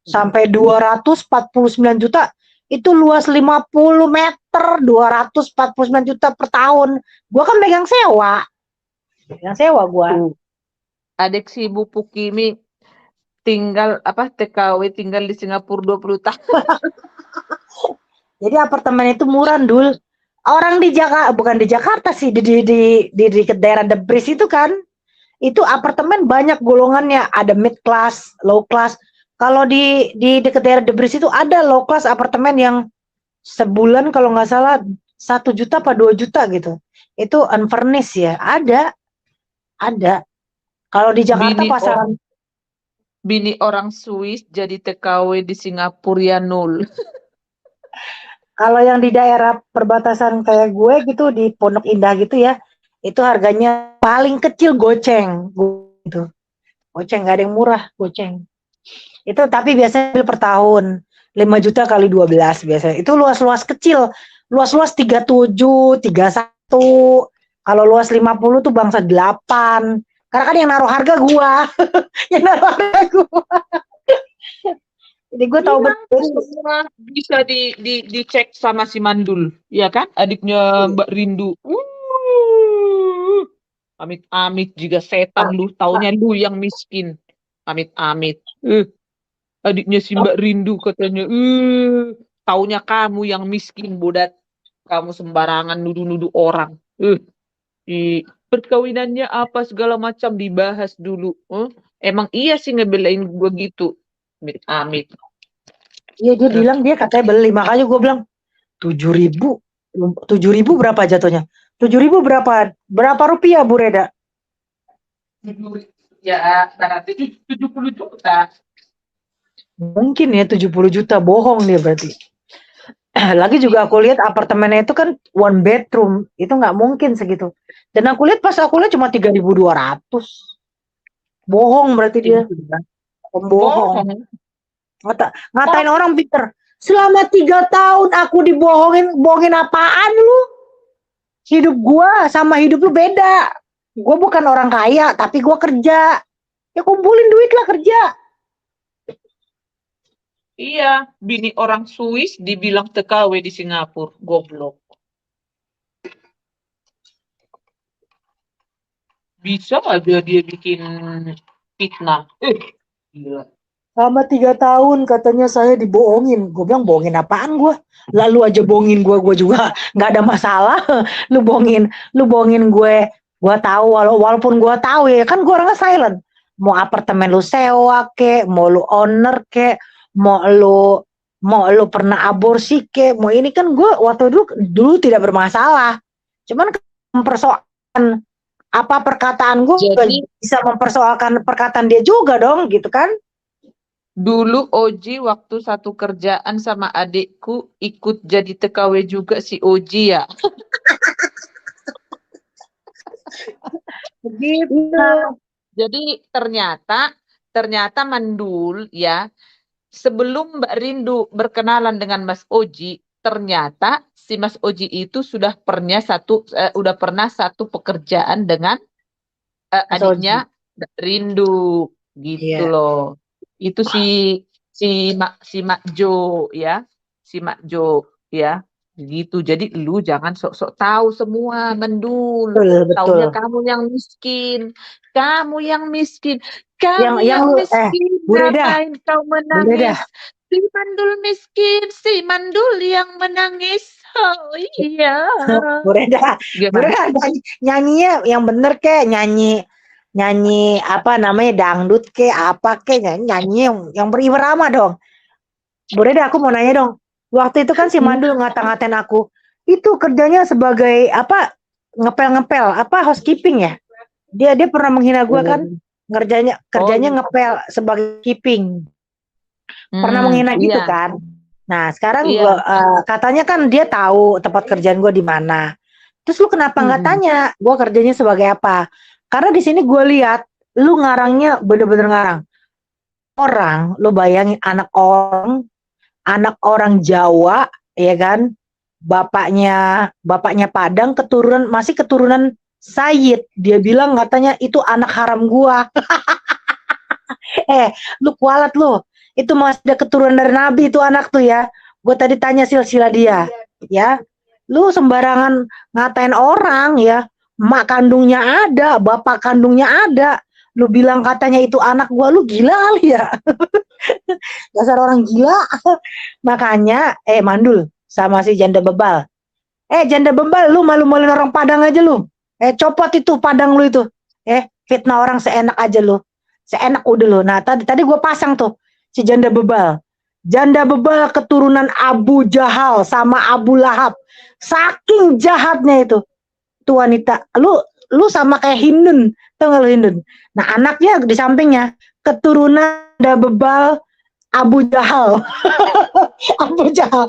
sampai 249 juta. Itu luas 50 meter, 249 juta per tahun. Gua kan megang sewa. Megang sewa gua. Tuh. Adik si Bu Pukimi tinggal TKW tinggal di Singapura 20 tahun. Jadi apartemen itu murah, Dul. Orang di Jakarta, bukan di Jakarta sih, di dekat daerah Debris itu kan, itu apartemen banyak golongannya, ada mid class, low class. Kalau di dekat daerah Debris itu ada low class apartemen yang sebulan kalau nggak salah 1 juta apa 2 juta gitu. Itu unfurnished ya, ada. Kalau di Jakarta pasaran Bini orang Swiss jadi TKW di Singapura ya 0. Kalau yang di daerah perbatasan kayak gue gitu di Pondok Indah gitu ya, itu harganya paling kecil goceng gitu. Goceng, nggak ada yang murah, goceng. Itu tapi biasanya per tahun 5 juta kali 12 biasanya. Itu luas-luas kecil, luas-luas 37, 31. Kalau luas 50 tuh bangsa 8. Karena kan yang naruh harga gua. Yang naruh harga gua. Jadi gue tahu betul. Semua bisa dicek sama si Mandul, ya kan? Adiknya Mbak Rindu. Amit-amit juga setan lu, taunya lu yang miskin. Amit-amit. Adiknya si Mbak Rindu katanya, taunya kamu yang miskin, bodat. Kamu sembarangan nuduh-nuduh orang. Di perkawinannya apa segala macam dibahas dulu. Emang iya sih ngebelain gue gitu. Amit. Iya dia bilang dia katanya beli, makanya gue bilang 7.000 berapa jatuhnya? 7.000 berapa rupiah Bu Reda? Ya berarti 70 juta. Mungkin ya 70 juta, bohong dia berarti. Lagi juga aku lihat apartemennya itu kan 1 bedroom, itu nggak mungkin segitu. Dan aku lihat pas aku lihat cuma 3.200. Bohong berarti dia. Pembohong. Ngatain orang pinter. Selama 3 tahun aku bohongin apaan lu? Hidup gua sama hidup lu beda. Gua bukan orang kaya, tapi gua kerja. Ya kumpulin duit lah kerja. Iya, bini orang Swiss dibilang TKW di Singapura. Goblok. Bisa aja dia bikin fitnah. Gila. Selama 3 tahun katanya saya dibohongin. Gue bilang bohongin apaan gue? Lalu aja bohongin gue juga nggak ada masalah. Lu bohongin gue. Gue tahu walaupun gue tahu ya kan gue orangnya silent. Mau apartemen lu sewa ke, mau lu owner ke, mau lu pernah aborsi ke, mau ini kan gue waktu dulu tidak bermasalah. Cuman mempersoalkan apa perkataan gue Jadi, bisa mempersoalkan perkataan dia juga dong gitu kan. dulu Oji waktu satu kerjaan sama adikku ikut jadi TKW juga si Oji ya. Begitu. Jadi ternyata Mandul ya, sebelum Mbak Rindu berkenalan dengan Mas Oji, ternyata si Mas Oji itu sudah pernah satu pekerjaan dengan Mas adiknya Mbak Rindu gitu Iya. loh. Itu si Mak Jo ya, si Mak Jo ya. Gitu. Jadi lu jangan sok-sok tahu semua, Mandul. Betul. Taunya kamu yang miskin. Kamu yang miskin. Kamu Yang yang lu- miskin. Bu Reda, Ngapain kau menangis? Si Mandul miskin, si Mandul yang menangis. Oh iya. Bu Reda nyanyinya yang bener kek, nyanyi apa namanya dangdut ke apa ke, nyanyi yang berirama dong. Bu Reda aku mau nanya dong, waktu itu kan si Mandul ngata-ngatain aku itu kerjanya sebagai apa, ngepel apa housekeeping ya, dia pernah menghina gue kan, kerjanya ngepel sebagai keeping, pernah menghina gitu Iya. kan. Nah sekarang Iya. gua katanya kan dia tahu tempat kerjaan gue di mana. Terus lu kenapa nggak tanya gue kerjanya sebagai apa? Karena di sini gue lihat lu ngarangnya bener-bener ngarang. Orang, lu bayangin anak orang Jawa, ya kan? Bapaknya Padang, masih keturunan Sayyid. Dia bilang katanya itu anak haram gua. Lu kualat lu. Itu masih ada keturunan dari Nabi itu anak tuh ya. Gue tadi tanya silsilah dia, ya. Lu sembarangan ngatain orang ya. Mak kandungnya ada, bapak kandungnya ada. Lu bilang katanya itu anak gua, lu gila kali ya. Dasar orang gila. Makanya, Mandul sama si janda bebal. Janda bebal, lu malu-maluin orang Padang aja lu. Copot itu Padang lu itu. Fitnah orang seenak aja lu. Seenak udah lu. Nah, tadi gue pasang tuh si janda bebal. Janda bebal keturunan Abu Jahal sama Abu Lahab. Saking jahatnya itu. Tuh wanita. Lu sama kayak Hindun. Tau gak lu Hindun? Nah, anaknya di sampingnya keturunan janda bebal Abu Jahal. Abu Jahal.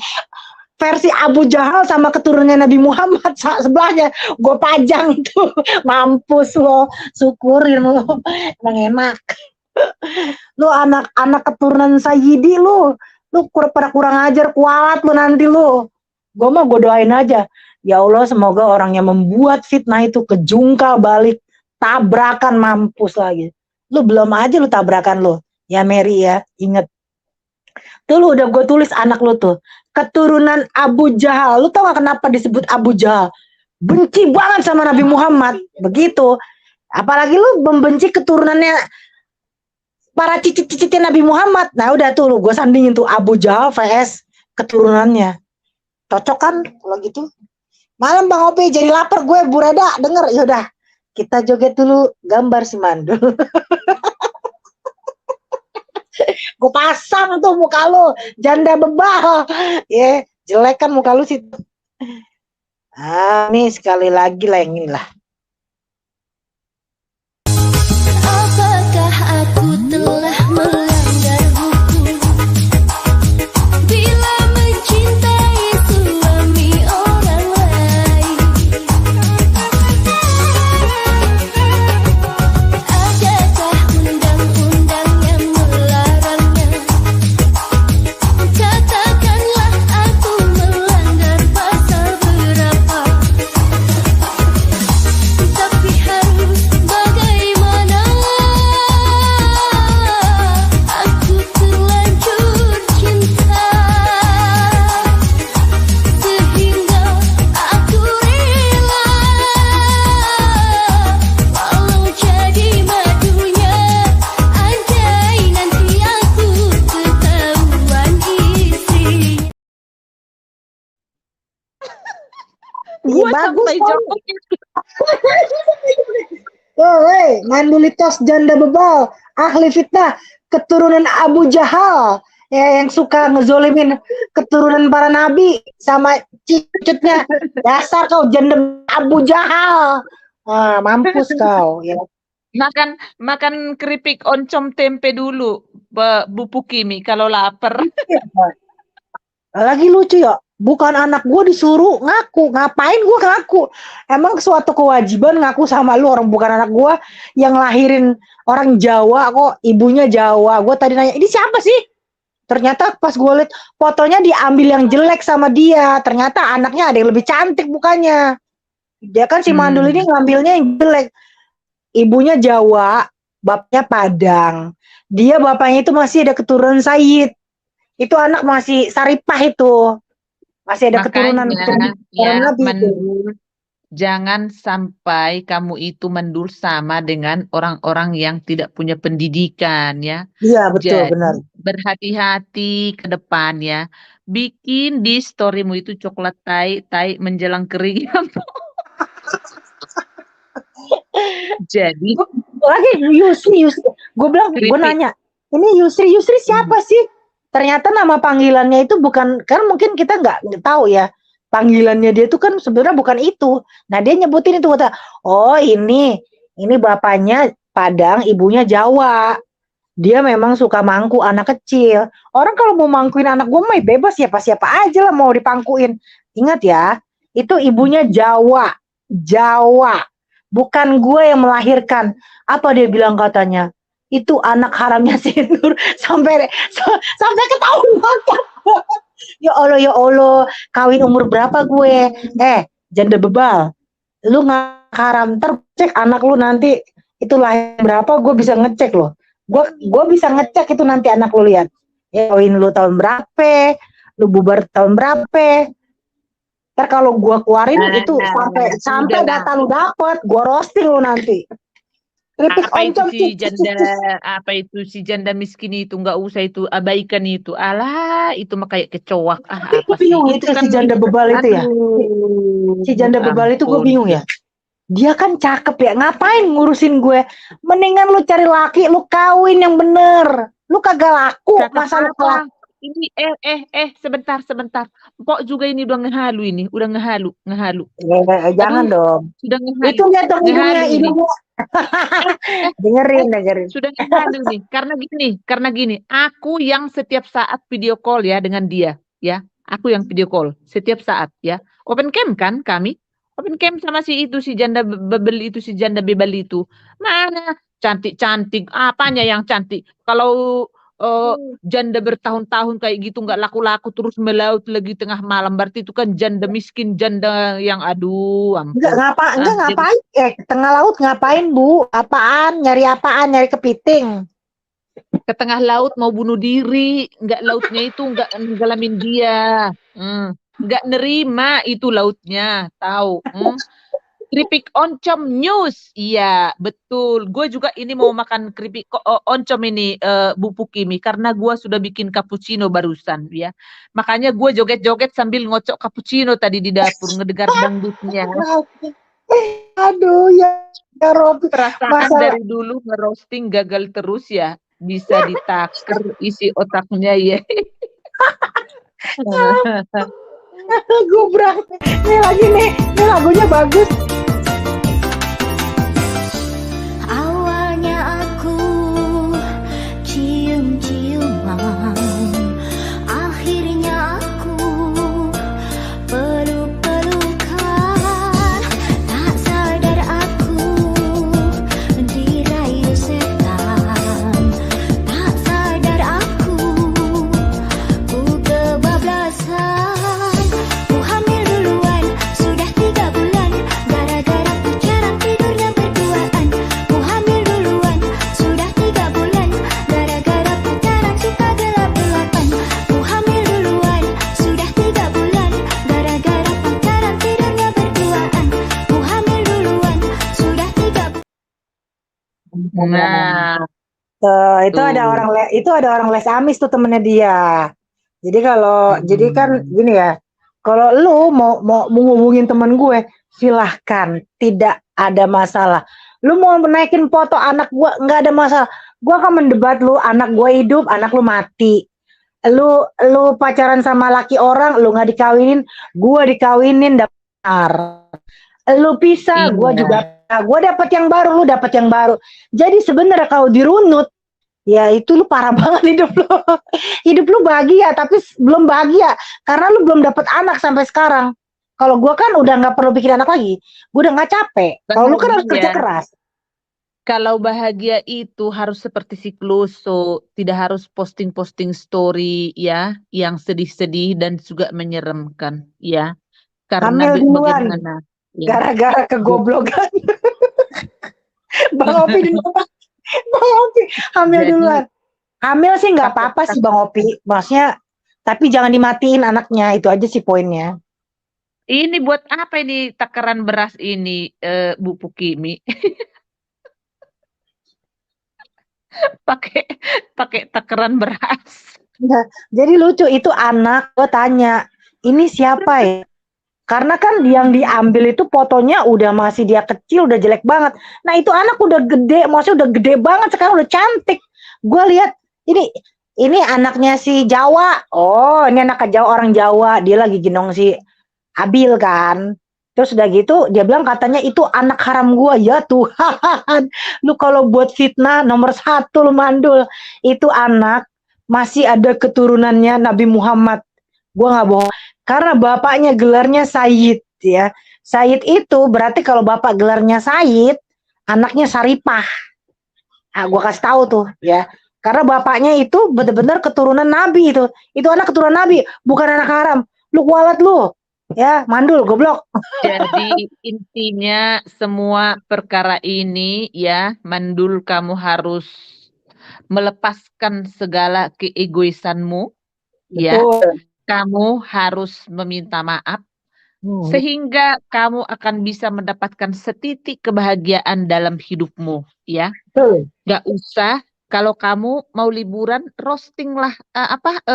Versi Abu Jahal sama keturunannya Nabi Muhammad sebelahnya. Gue pajang tuh. Mampus lo. Syukurin lo. Emang enak. Lu anak keturunan Sayyidi lu. Lu pada kurang ajar, kualat lu nanti lu. Gue mah gue doain aja. Ya Allah, semoga orang yang membuat fitnah itu kejungkal balik. Tabrakan, mampus lagi. Lu belum aja lu tabrakan lu. Ya Mary ya, inget. Tuh lu udah gue tulis anak lu tuh. Keturunan Abu Jahal. Lu tau gak kenapa disebut Abu Jahal? Benci banget sama Nabi Muhammad. Begitu. Apalagi lu membenci keturunannya para cicit-cicitnya Nabi Muhammad. Nah udah tuh lu gue sandingin tuh Abu Jahal vs keturunannya. Cocok kan kalau gitu? Malam Bang Opi, jadi lapar gue, Bu Reda, denger. Yaudah, kita joget dulu gambar si Mandul. Gue pasang tuh muka lu, janda bebal. Jelek kan muka lu situ. Nih sekali lagi lah yang inilah. Apakah aku telah melanggar hukum bila mencintai suami orang lain? Adakah undang-undang yang melarangnya? Katakanlah aku melanggar pasal berapa? Tapi harus bagaimana? Aku terlanjur cinta sehingga aku rela walau jadi madunya. Andai nanti aku ketahuan istrinya. Gue Bagus sampai kan? jawabnya. Mandulitos janda bebal, ahli fitnah, keturunan Abu Jahal, ya yang suka ngezolimin keturunan para nabi sama cicitnya. Dasar kau janda Abu Jahal. Mampus kau ya. Makan keripik oncom tempe dulu, Bu Pukimi, kalau lapar. Lagi lucu ya, bukan anak gue disuruh ngaku. Ngapain gue ngaku? Emang suatu kewajiban ngaku sama lu, orang bukan anak gue yang lahirin orang Jawa kok, ibunya Jawa. Gue tadi nanya, ini siapa sih? Ternyata pas gue liat fotonya diambil yang jelek sama dia. Ternyata anaknya ada yang lebih cantik bukannya. Dia kan si Mandul ini ngambilnya yang jelek. Ibunya Jawa, bapaknya Padang. Dia bapaknya itu masih ada keturunan Sayyid. Itu anak masih Saripah itu. Masih ada keturunan ya, Nabi itu. Mandul, jangan sampai kamu itu mendul sama dengan orang-orang yang tidak punya pendidikan ya. Iya betul, Jadi benar. berhati-hati ke depan ya. Bikin di storymu itu coklat tai menjelang kering. Jadi Lagi Yusri. Gue bilang, gue Keripik. nanya, ini Yusri siapa sih? Ternyata nama panggilannya itu bukan, kan mungkin kita nggak tahu ya. Panggilannya dia itu kan sebenarnya bukan itu. Nah dia nyebutin itu, kata, oh ini bapaknya Padang, ibunya Jawa. Dia memang suka mangku anak kecil. Orang kalau mau mangkuin anak gue mah bebas, siapa aja lah mau dipangkuin. Ingat ya, itu ibunya Jawa. Bukan gue yang melahirkan. Apa dia bilang katanya? Itu anak haramnya si Nur sampai ketahuan. Ya Allah, kawin umur berapa gue? Janda bebal. Lu nggak haram, tercek anak lu nanti itu lahir berapa, gue bisa ngecek loh. Gue bisa ngecek itu nanti anak lu lihat. Ya kawin lu tahun berapa? lu bubar tahun berapa. Ntar kalau gua keluarin itu sampai udahlah. data lu dapet, gua roasting lu nanti. Keripik Apa itu oncom si janda, apa itu si janda miskin itu, nggak usah itu, abaikan itu. Alah, itu mah kayak kecoak. Tapi Apa gue sih? bingung itu Itu kan, si janda bebal itu ya. aduh, Si janda bebal itu gue ampun. bingung ya. Dia kan cakep ya, ngapain ngurusin gue? Mendingan lu cari laki, lu kawin yang bener. Lu kagak laku, Cakep masa lu apa? Ini sebentar. Pok juga ini udah ngehalu ini, udah ngehalu. jangan Aduh, dong. sudah Itu lihat dong hidungnya, ngehalu ini. hidungnya. Eh, dengerin. sudah ngehalu nih. Karena gini, aku yang setiap saat video call ya dengan dia, ya. Aku yang video call setiap saat ya. Open cam kan kami? Open cam sama si janda bebel itu, si janda bebel itu. Mana cantik-cantik, apanya yang cantik? Kalau janda bertahun-tahun kayak gitu nggak laku-laku terus melaut lagi tengah malam, berarti itu kan janda miskin, janda yang aduh Enggak ampun. Jadi ngapain? Tengah laut ngapain, Bu? Apaan? Nyari apaan? Nyari kepiting. ke tengah laut mau bunuh diri, nggak, lautnya itu nggak nenggelamin dia. Nggak nerima itu lautnya, tahu. Keripik oncom news. Iya, betul. Gue juga ini mau makan keripik oncom ini, Bu Pukimi, karena gue sudah bikin cappuccino barusan ya. Makanya gue joget-joget sambil ngocok cappuccino tadi di dapur, ngedengar dangdutnya. Aduh ya Robi. Perasaan dari dulu ngerosting gagal terus ya. Bisa ditaker isi otaknya ya. Gubrak. Ini lagunya bagus. Awalnya aku cium-ciuman, akhirnya aku peluk-pelukan. Tak sadar aku dirayu setan, tak sadar aku kebablasan. Ku hamil duluan, sudah 3 bulan, gara-gara pacaran tidurnya berduaan. Ku hamil duluan, sudah 3 bulan, gara-gara pacaran suka gelap-gelapan. Ku hamil duluan, sudah 3 bulan, gara-gara pacaran tidurnya berduaan. Ku hamil duluan, sudah 3 bulan. Nah, Itu ada orang les amis tuh temennya dia. Jadi jadi kan gini ya, kalau lu mau menghubungin temen gue, silahkan, tidak ada masalah. Lu mau naikin foto anak gue, nggak ada masalah. Gue akan mendebat lu, anak gue hidup, anak lu mati. Lu pacaran sama laki orang, lu nggak dikawinin, gue dikawinin, daftar. Lu pisah, gue iya. juga. Gue dapat yang baru, lu dapat yang baru. Jadi sebenarnya kalau dirunut, ya itu lu parah banget hidup lu. Hidup lu bahagia tapi belum bahagia karena lu belum dapat anak sampai sekarang. Kalau gua kan udah nggak perlu bikin anak lagi. Gua udah nggak capek. Kalau lu kan harus kerja keras. Kalau bahagia itu harus seperti si Kloso, tidak harus posting-posting story ya, yang sedih-sedih dan juga menyeramkan ya. Karena Hamil duluan. bagaimana? Ya. Gara-gara kegoblokan. Bang Opi dulu. Bang Opi hamil Jadi, duluan. Hamil sih nggak apa-apa sih Bang Opi. Maksudnya, tapi jangan dimatiin anaknya. Itu aja sih poinnya. ini buat apa ini takaran beras ini, Bu Pukimi? pakai takaran beras. Nah, jadi lucu itu anak. Gue tanya, ini siapa ya? Karena kan yang diambil itu fotonya udah masih dia kecil, udah jelek banget. Nah itu anak udah gede, maksudnya udah gede banget, sekarang udah cantik. Gue lihat ini anaknya si Jawa. Oh ini anak Jawa, orang Jawa. Dia lagi gendong si Abil kan. Terus udah gitu dia bilang katanya itu anak haram gue. Ya Tuhan, lu kalau buat fitnah nomor 1 lu mandul. Itu anak masih ada keturunannya Nabi Muhammad. Gue nggak bohong. Karena bapaknya gelarnya Sayyid ya. Sayyid itu berarti kalau bapak gelarnya Sayyid, anaknya Saripah. Ah, gua kasih tahu tuh ya. Karena bapaknya itu benar-benar keturunan Nabi itu. Itu anak keturunan Nabi, bukan anak haram. Lu kualat lu. Ya, mandul goblok. Jadi intinya semua perkara ini ya, mandul, kamu harus melepaskan segala keegoisanmu ya. Betul. kamu harus meminta maaf Hmm. sehingga kamu akan bisa mendapatkan setitik kebahagiaan dalam hidupmu, ya. Betul. Gak usah kalau kamu mau liburan, roasting lah,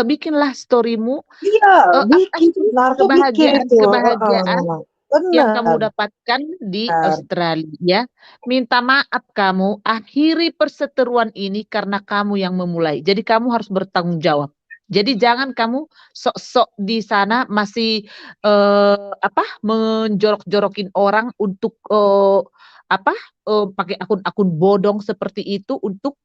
bikinlah storymu, Iya, apa bikin, sih Narto bikin itu. kebahagiaan yang kamu Benar. dapatkan di Australia. Minta maaf kamu, akhiri perseteruan ini karena kamu yang memulai. Jadi kamu harus bertanggung jawab. Jadi jangan kamu sok-sok di sana masih menjorok-jorokin orang untuk pakai akun-akun bodong seperti itu untuk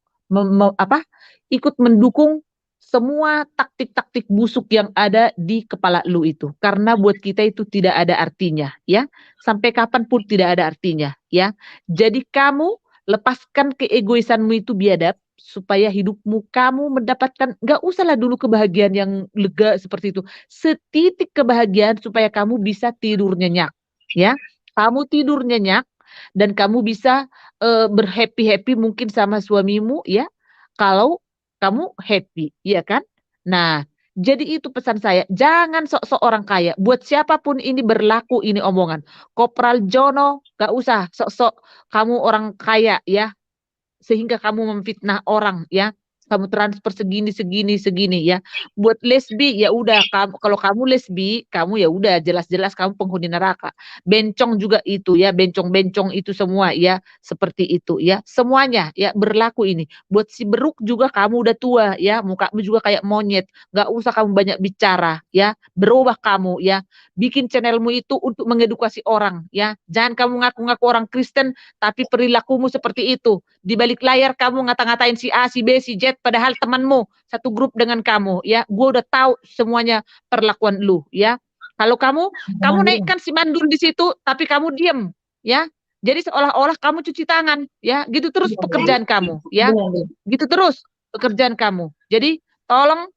ikut mendukung semua taktik-taktik busuk yang ada di kepala lu itu. Karena buat kita itu tidak ada artinya, ya. Sampai kapanpun tidak ada artinya, ya. Jadi kamu lepaskan keegoisanmu itu biadab supaya hidupmu kamu mendapatkan, nggak usahlah dulu kebahagiaan yang lega seperti itu. Setitik kebahagiaan supaya kamu bisa tidur nyenyak, ya. Kamu tidur nyenyak dan kamu bisa berhappy-happy mungkin sama suamimu, ya. Kalau kamu happy, ya kan? Nah, jadi itu pesan saya, jangan sok-sok orang kaya. Buat siapapun ini berlaku ini omongan. Kopral Jono, gak usah sok-sok kamu orang kaya, ya. Sehingga kamu memfitnah orang, ya. Kamu transfer segini, ya. Buat lesbi, ya udah, kalau kamu lesbi, kamu ya udah jelas-jelas kamu penghuni neraka. Bencong juga itu, ya, bencong-bencong itu semua, ya, seperti itu, ya. Semuanya, ya, berlaku ini. Buat si beruk juga kamu udah tua, ya, mukamu juga kayak monyet. Gak usah kamu banyak bicara, ya. Berubah kamu, ya. Bikin channelmu itu untuk mengedukasi orang, ya. Jangan kamu ngaku-ngaku orang Kristen, tapi perilakumu seperti itu. Di balik layar kamu ngata-ngatain si A, si B, si Z, padahal temanmu satu grup dengan kamu, ya. Gue udah tahu semuanya perlakuan lu, ya. Kalau kamu naikkan si Mandul di situ, tapi kamu diem, ya. Jadi seolah-olah kamu cuci tangan, ya. Gitu terus pekerjaan kamu, ya. Gitu terus pekerjaan kamu. Jadi tolong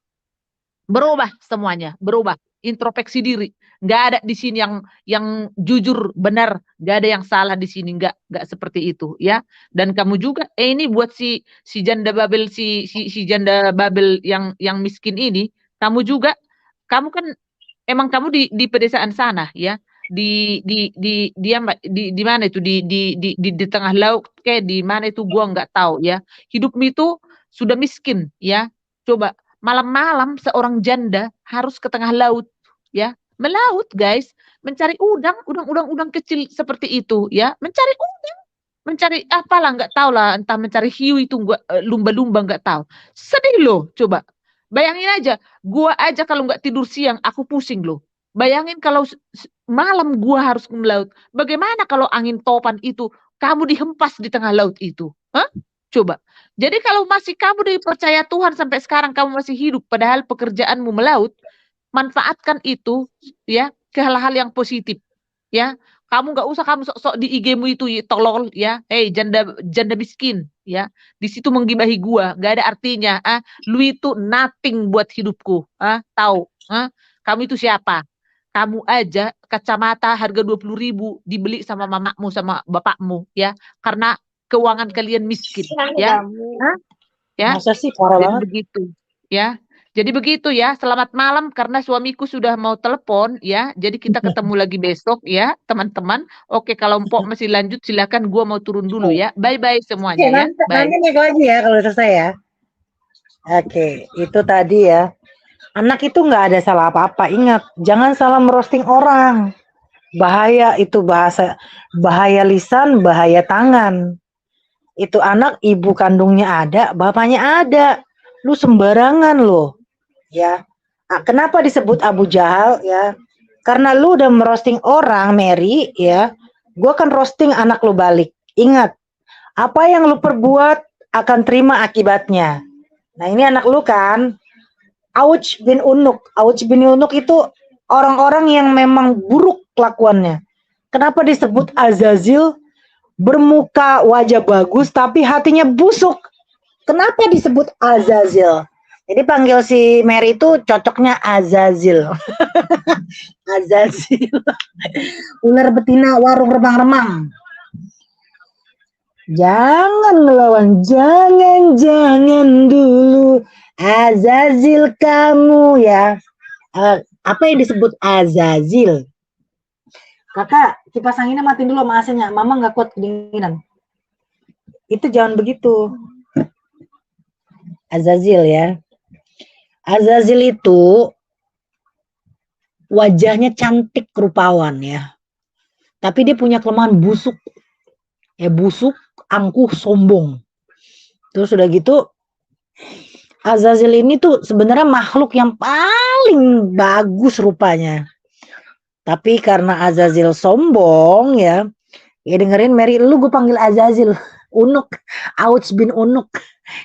berubah semuanya, berubah, introspeksi diri. Nggak ada di sini yang jujur benar, nggak ada yang salah di sini, nggak seperti itu, ya. Dan kamu juga, ini buat si janda Babel, si janda Babel yang miskin ini, kamu juga, kamu kan emang kamu di pedesaan sana, ya. Di mana itu, di tengah laut kayak di mana itu gua nggak tahu, ya. Hidupmu itu sudah miskin, ya. Coba malam-malam seorang janda harus ke tengah laut, ya. Melaut, guys, mencari udang kecil seperti itu, ya. Mencari udang, mencari apalah nggak tahu lah, entah mencari hiu itu gua lumba-lumba nggak tahu. Sedih loh, coba. Bayangin aja, gua aja kalau nggak tidur siang aku pusing loh. Bayangin kalau malam gua harus ke melaut. Bagaimana kalau angin topan itu kamu dihempas di tengah laut itu? Hah? Coba. Jadi kalau masih kamu dipercaya Tuhan sampai sekarang kamu masih hidup padahal pekerjaanmu melaut, manfaatkan itu, ya, ke hal-hal yang positif, ya. Kamu nggak usah kamu sok-sok di IG-mu itu tolol, ya. Janda miskin, ya. Di situ menggibahi gua, nggak ada artinya. Lu itu nothing buat hidupku. Tahu? Kamu itu siapa? Kamu aja kacamata harga 20.000 dibeli sama mamamu sama bapakmu, ya. Karena keuangan kalian miskin, ya. Ya. Masa sih parah Jadi banget. begitu, ya. Jadi begitu, ya. Selamat malam karena suamiku sudah mau telepon, ya. Jadi kita ketemu lagi besok, ya, teman-teman. Oke, kalau Mpok masih lanjut silakan, gua mau turun dulu, ya. Bye-bye semuanya, ya. Bye. Nanti naik lagi ya kalau selesai ya. Oke, itu tadi ya. Anak itu nggak ada salah apa-apa. Ingat, jangan salah merosting orang. Bahaya itu, bahaya lisan, bahaya tangan. Itu anak ibu kandungnya ada, bapaknya ada. Lu sembarangan loh. Ya. Kenapa disebut Abu Jahal, ya? Karena lu udah merosting orang, Mary, ya. Gua akan roasting anak lu balik. Ingat, apa yang lu perbuat akan terima akibatnya. Nah, ini anak lu kan. Auj bin Unuk. Auj bin Unuk itu orang-orang yang memang buruk kelakuannya. Kenapa disebut Azazil? Bermuka wajah bagus tapi hatinya busuk. Kenapa disebut Azazil? Jadi panggil si Mary itu cocoknya Azazil. Azazil. Ular betina warung remang-remang. Jangan melawan, jangan dulu. Azazil kamu, ya. Apa yang disebut Azazil? Kakak, kipas anginnya matiin dulu sama AC-nya. Mama nggak kuat kedinginan. Itu jangan begitu. Azazil ya. Azazil itu wajahnya cantik rupawan ya. Tapi dia punya kelemahan busuk. Ya busuk, angkuh, sombong. Terus udah gitu, Azazil ini tuh sebenarnya makhluk yang paling bagus rupanya. Tapi karena Azazil sombong ya dengerin Mary, lu gue panggil Azazil. Unuk, Auts bin Unuk.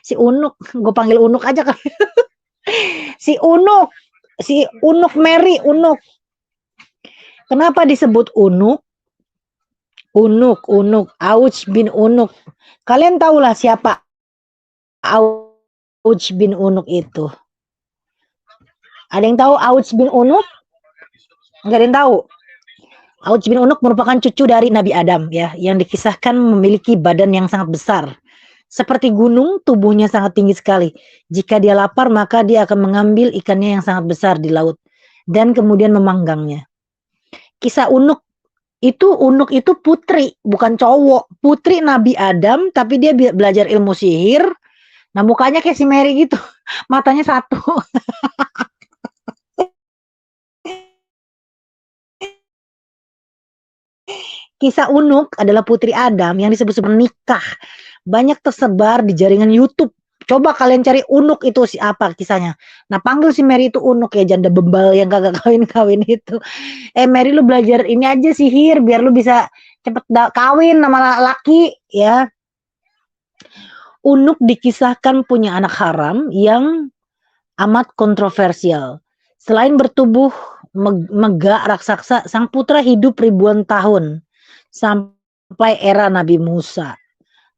Si Unuk, gue panggil Unuk aja kan. si Unuk Mary, Unuk. Kenapa disebut Unuk? Unuk, Auts bin Unuk. Kalian tahulah siapa Auts bin Unuk itu? Ada yang tahu Auts bin Unuk? Enggak ada yang tahu. Auts bin Unuk merupakan cucu dari Nabi Adam ya, yang dikisahkan memiliki badan yang sangat besar. Seperti gunung, tubuhnya sangat tinggi sekali. Jika dia lapar, maka dia akan mengambil ikannya yang sangat besar di laut dan kemudian memanggangnya. Kisah Unuk itu putri, bukan cowok. Putri Nabi Adam, tapi dia belajar ilmu sihir. Nah, mukanya kayak si Mary gitu. Matanya satu. Kisah Unuk adalah putri Adam yang disebut-sebut nikah. Banyak tersebar di jaringan YouTube. Coba kalian cari Unuk itu si apa kisahnya. Nah, panggil si Mary itu Unuk ya, janda bebal yang kagak kawin-kawin itu. Mary, lu belajar ini aja sihir biar lu bisa cepet kawin sama laki ya. Unuk dikisahkan punya anak haram yang amat kontroversial. Selain bertubuh megah raksasa, sang putra hidup ribuan tahun sampai era Nabi Musa.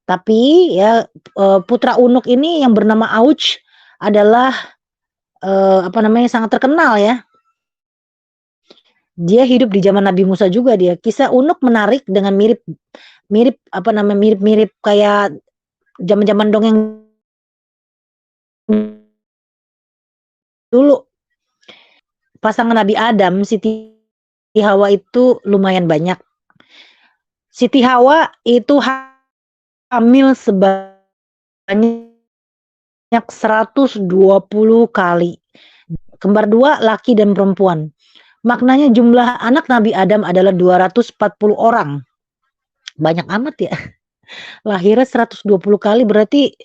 Tapi ya putra Unuk ini yang bernama Auts adalah sangat terkenal ya. Dia hidup di zaman Nabi Musa juga dia. Kisah Unuk menarik dengan mirip kayak zaman-zaman dongeng dulu. Pasangan Nabi Adam, Siti Hawa itu lumayan banyak. Siti Hawa itu hamil sebanyak 120 kali. Kembar dua, laki dan perempuan. Maknanya jumlah anak Nabi Adam adalah 240 orang. Banyak amat ya. Lahirnya 120 kali berarti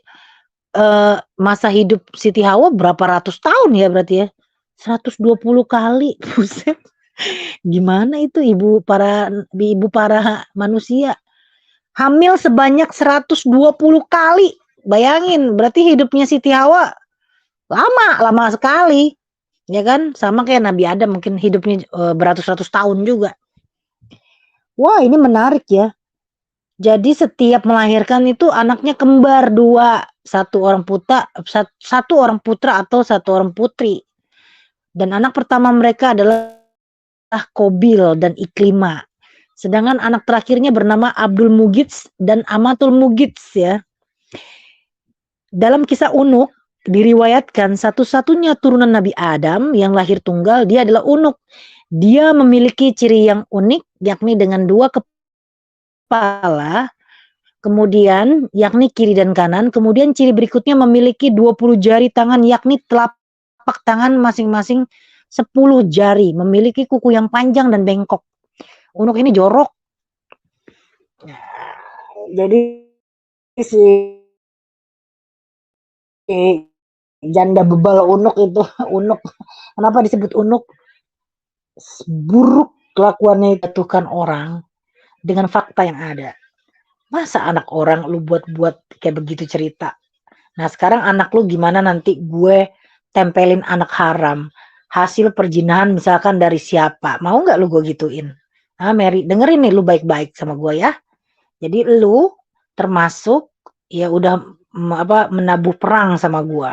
masa hidup Siti Hawa berapa ratus tahun ya berarti ya. 120 kali. Buset. Gimana itu ibu para manusia. Hamil sebanyak 120 kali. Bayangin, berarti hidupnya Siti Hawa lama sekali. Ya kan? Sama kayak Nabi Adam, mungkin hidupnya beratus-ratus tahun juga. Wah, ini menarik ya. Jadi setiap melahirkan itu anaknya kembar dua, satu orang putra atau satu orang putri. Dan anak pertama mereka adalah Kobil dan Iklima. Sedangkan anak terakhirnya bernama Abdul Mugits dan Amatul Mugits ya. Dalam kisah Unuk diriwayatkan satu-satunya turunan Nabi Adam yang lahir tunggal, dia adalah Unuk. Dia memiliki ciri yang unik, yakni dengan dua kepala, kemudian yakni kiri dan kanan. Kemudian ciri berikutnya memiliki 20 jari tangan, yakni telapak tangan masing-masing 10 jari, memiliki kuku yang panjang dan bengkok. Unuk ini jorok. Jadi si janda bebal Unuk itu, Unuk. Kenapa disebut Unuk? Buruk kelakuannya jatuhkan orang dengan fakta yang ada. Masa anak orang lu buat-buat kayak begitu cerita. Nah, sekarang anak lu gimana nanti gue tempelin anak haram. Hasil perjinahan misalkan dari siapa. Mau nggak lu gue gituin? Nah, Mary, dengerin nih lu baik-baik sama gue ya. Jadi lu termasuk ya udah menabuh perang sama gue.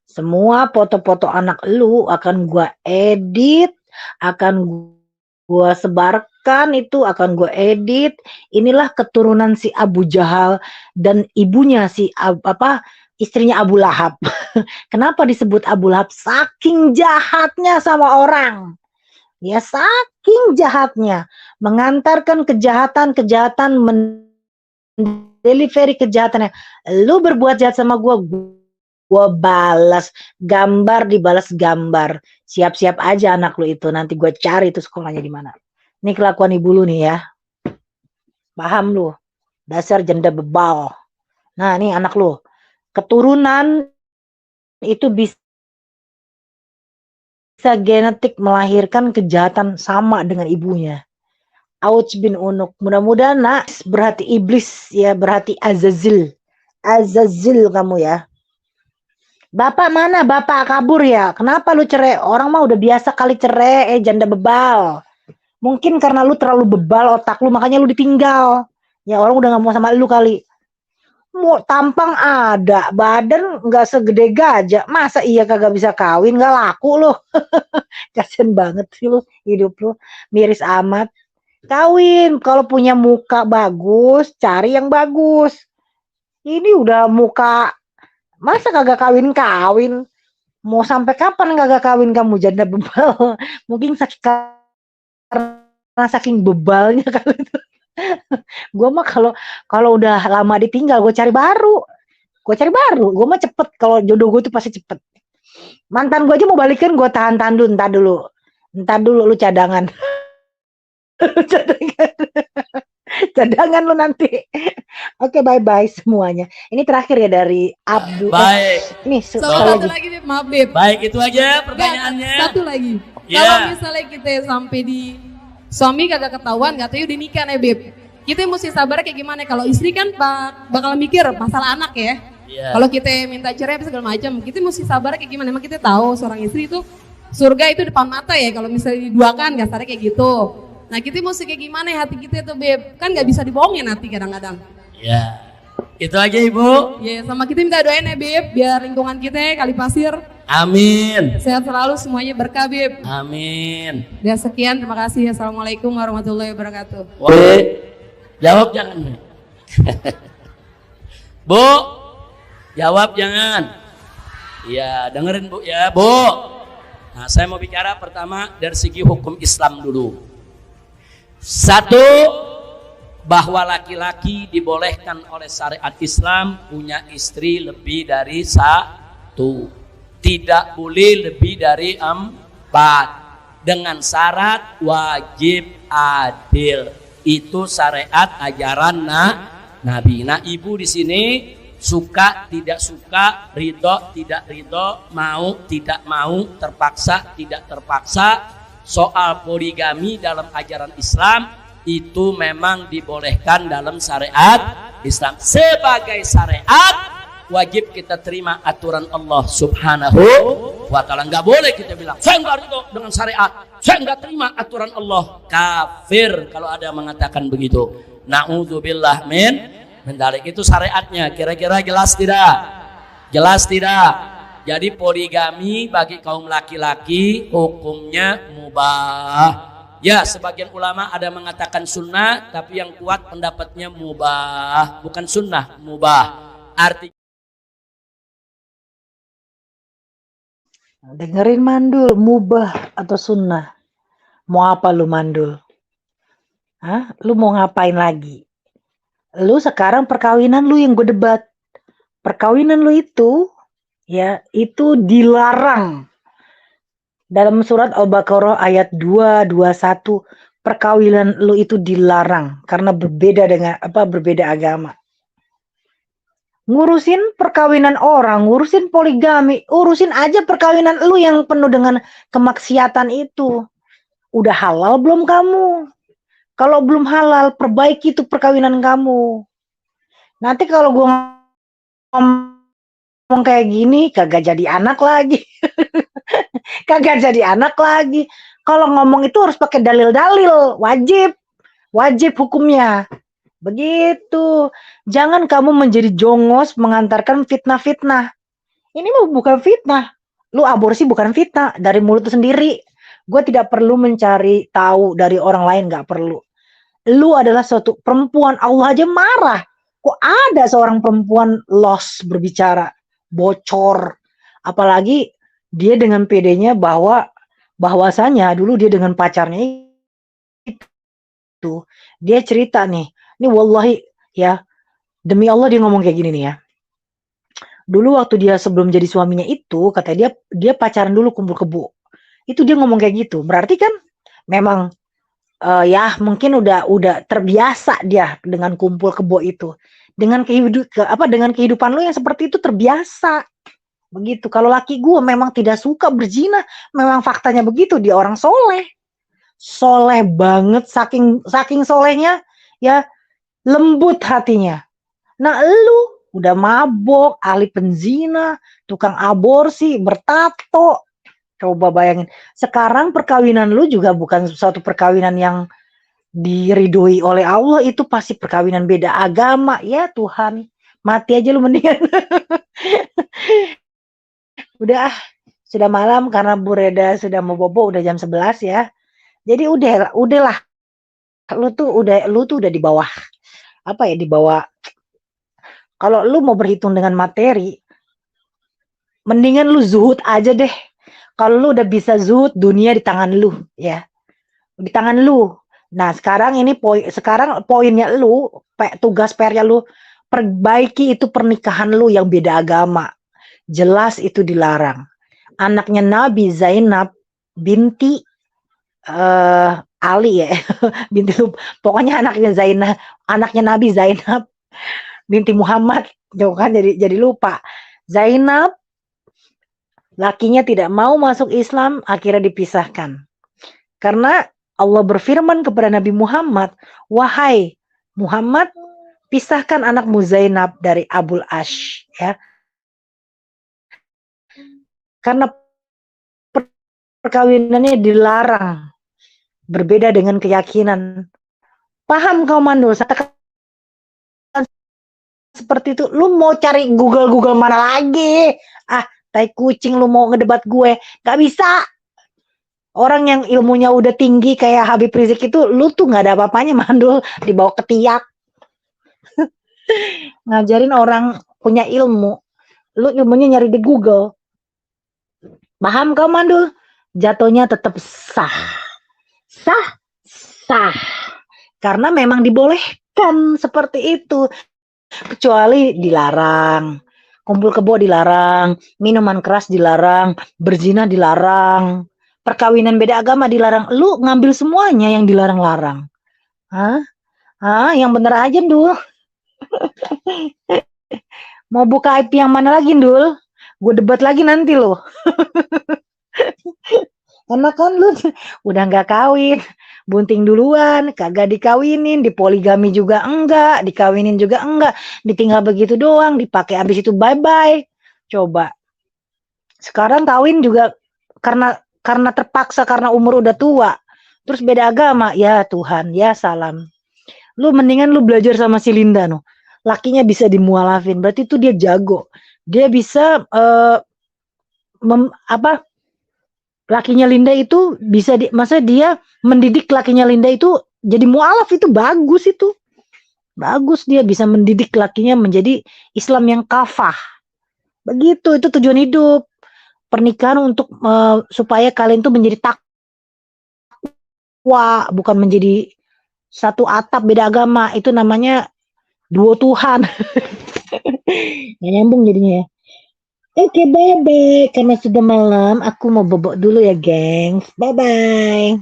Semua foto-foto anak lu akan gue edit, akan gue sebarkan, itu akan gue edit. Inilah keturunan si Abu Jahal dan ibunya si istrinya Abu Lahab. Kenapa disebut Abu Lahab? Saking jahatnya sama orang. Ya, saking jahatnya. Mengantarkan kejahatan-kejahatan, delivery kejahatannya. Lu berbuat jahat sama gua balas gambar, dibalas gambar. Siap-siap aja anak lu itu, nanti gua cari itu sekolahnya di mana. Ini kelakuan ibu lu nih ya. Paham lu? Dasar janda bebal. Nah, ini anak lu. Keturunan itu bisa genetik melahirkan kejahatan sama dengan ibunya. Auj bin Unuk. Mudah-mudahan nak berhati iblis ya, berhati Azazil. Azazil kamu ya. Bapak mana? Bapak kabur ya? Kenapa lu cerai? Orang mah udah biasa kali cerai, janda bebal. Mungkin karena lu terlalu bebal otak lu, makanya lu ditinggal. Ya orang udah gak mau sama lu kali. Mau tampang ada, badan nggak segede gajah. Masa iya kagak bisa kawin? Nggak laku lu. Kasian banget sih lu, hidup lu miris amat. Kawin kalau punya muka bagus, cari yang bagus. Ini udah muka, masa kagak kawin-kawin? Mau sampai kapan kagak kawin kamu janda bebal? Mungkin karena saking bebalnya kali itu. Gue mah kalau udah lama ditinggal gue cari baru. Gue mah cepet, kalau jodoh gue tuh pasti cepet. Mantan gue aja mau balikan gue tahan dulu, entar dulu lu cadangan. Cadangan lu nanti. Oke, bye semuanya. Ini terakhir ya dari Abdul. Baik. Ini Satu lagi Beb, maaf Beb. Baik, itu aja pertanyaannya. Satu lagi. Ya. Kalau misalnya kita sampai di suami kagak ketahuan, katanya udah nikah nih Beb. Kita mesti sabar kayak gimana? Kalau istri kan bakal mikir masalah anak ya. Iya. Kalau kita minta cerai segala macam, kita mesti sabar kayak gimana? Emang kita tahu seorang istri itu surga itu depan mata ya. Kalau misalnya diduakan kasarnya kayak gitu. Nah kita mesti kayak gimana ya hati kita tuh Beb? Kan nggak bisa dibohongin hati kadang-kadang. Ya. Itu aja Ibu. Ya sama kita minta doain ya Beb, biar lingkungan kita kali pasir Amin. sehat selalu, semuanya berkah Beb. Amin. Dan sekian, terima kasih. Assalamualaikum warahmatullahi wabarakatuh. Woi, jawab jangan. Bu, jawab jangan. Iya, dengerin Bu ya, Bu. Nah, saya mau bicara pertama dari segi hukum Islam dulu. Satu, bahwa laki-laki dibolehkan oleh syariat Islam punya istri lebih dari satu. Tidak boleh lebih dari 4. Dengan syarat wajib adil. Itu syariat ajaran Nabi. Nah, Ibu di sini suka tidak suka, ridho tidak ridho, mau tidak mau, terpaksa tidak terpaksa, soal poligami dalam ajaran Islam itu memang dibolehkan dalam syariat Islam. Sebagai syariat wajib kita terima aturan Allah Subhanahu wa ta'ala. Nggak boleh kita bilang saya nggak ridho dengan syariat, saya nggak terima aturan Allah. Kafir kalau ada yang mengatakan begitu. Na'udzubillah min dalik. Itu syariatnya. Kira-kira jelas tidak? Jelas tidak? Jadi poligami bagi kaum laki-laki hukumnya mubah. Ya, sebagian ulama ada mengatakan sunnah, tapi yang kuat pendapatnya mubah, bukan sunnah, mubah. Artinya dengerin Mandul, mubah atau sunnah? Mau apa lu Mandul? Hah? Lu mau ngapain lagi? Lu sekarang perkawinan lu yang gue debat. Perkawinan lu itu, ya, itu dilarang. Dalam surat Al-Baqarah ayat 221, perkawinan lu itu dilarang karena berbeda dengan berbeda agama. Ngurusin perkawinan orang, ngurusin poligami, urusin aja perkawinan lu yang penuh dengan kemaksiatan itu. Udah halal belum kamu? Kalau belum halal, perbaiki itu perkawinan kamu. Nanti kalau gue ngomong kayak gini, kagak jadi anak lagi. Kagak jadi anak lagi. Kalau ngomong itu harus pakai dalil-dalil, wajib hukumnya. Begitu. Jangan kamu menjadi jongos mengantarkan fitnah-fitnah. Ini mah bukan fitnah. Lu aborsi bukan fitnah, dari mulut sendiri. Gue tidak perlu mencari tahu dari orang lain, gak perlu. Lu adalah suatu perempuan, Allah aja marah. Kok ada seorang perempuan los berbicara? bocor. Apalagi dia dengan pedenya bahwasanya dulu dia dengan pacarnya itu, dia cerita nih, ini wallahi ya, demi Allah dia ngomong kayak gini nih ya. Dulu waktu dia sebelum jadi suaminya itu, katanya dia pacaran dulu kumpul kebo. Itu dia ngomong kayak gitu. Berarti kan memang ya mungkin udah terbiasa dia dengan kumpul kebo itu. Dengan kehidupan lo yang seperti itu terbiasa. Begitu. Kalau laki gue memang tidak suka berzina, memang faktanya begitu, dia orang soleh. Soleh banget, saking solehnya ya, lembut hatinya. Nah, lu udah mabok, ahli penzina, tukang aborsi, bertato. Coba bayangin. Sekarang perkawinan lu juga bukan suatu perkawinan yang diridhoi oleh Allah, itu pasti perkawinan beda agama. Ya Tuhan, mati aja lu mendingan. Udah, sudah malam karena Bu Reda sudah mau bobo, udah jam 11 ya. Jadi udahlah. Lu tuh udah di bawah apa ya, di bawah. Kalau lu mau berhitung dengan materi, mendingan lu zuhud aja deh. Kalau lu udah bisa zuhud, dunia di tangan lu, ya. Di tangan lu. Nah, sekarang poinnya lu, tugas PR-nya lu, perbaiki itu pernikahan lu yang beda agama. Jelas itu dilarang. Anaknya Nabi Zainab binti Ali ya. Binti lu, pokoknya anaknya Nabi Zainab binti Muhammad, jauh kan jadi lupa. Zainab, lakinya tidak mau masuk Islam, akhirnya dipisahkan. Karena Allah berfirman kepada Nabi Muhammad, wahai Muhammad, pisahkan anakmu Zainab dari Abul Ash, ya. Karena perkawinannya dilarang, berbeda dengan keyakinan. Paham kau Mandul? Seperti itu, lu mau cari Google mana lagi? Tai kucing, lu mau ngedebat gue, gak bisa. Orang yang ilmunya udah tinggi kayak Habib Rizik itu, lu tuh gak ada apa-apanya Mandul, dibawa ketiak. Ngajarin orang punya ilmu, lu ilmunya nyari di Google. Paham kau Mandul? Jatuhnya tetap sah. Karena memang dibolehkan seperti itu. Kecuali dilarang, kumpul kebo dilarang, minuman keras dilarang, berzina dilarang, perkawinan beda agama dilarang. Lu ngambil semuanya yang dilarang-larang. Yang bener aja Dul. Mau buka IP yang mana lagi Dul? Gue debat lagi nanti lo. Karena kan lu udah nggak kawin, bunting duluan, kagak dikawinin, dipoligami juga enggak, dikawinin juga enggak, ditinggal begitu doang, dipakai habis itu bye-bye. Coba. Sekarang kawin juga karena terpaksa, karena umur udah tua. Terus beda agama, ya Tuhan, ya salam. Lu mendingan lu belajar sama si Linda no. Lakinya bisa dimualafin, berarti itu dia jago. Dia bisa lakinya Linda itu bisa masa dia mendidik lakinya Linda itu jadi mualaf, itu bagus itu. Bagus, dia bisa mendidik lakinya menjadi Islam yang kafah. Begitu, itu tujuan hidup. Pernikahan untuk supaya kalian tuh menjadi takwa, bukan menjadi satu atap beda agama. Itu namanya duo Tuhan. Nggak nyambung jadinya ya. Oke, bye-bye. Karena sudah malam, aku mau bobok dulu ya, gengs. Bye-bye.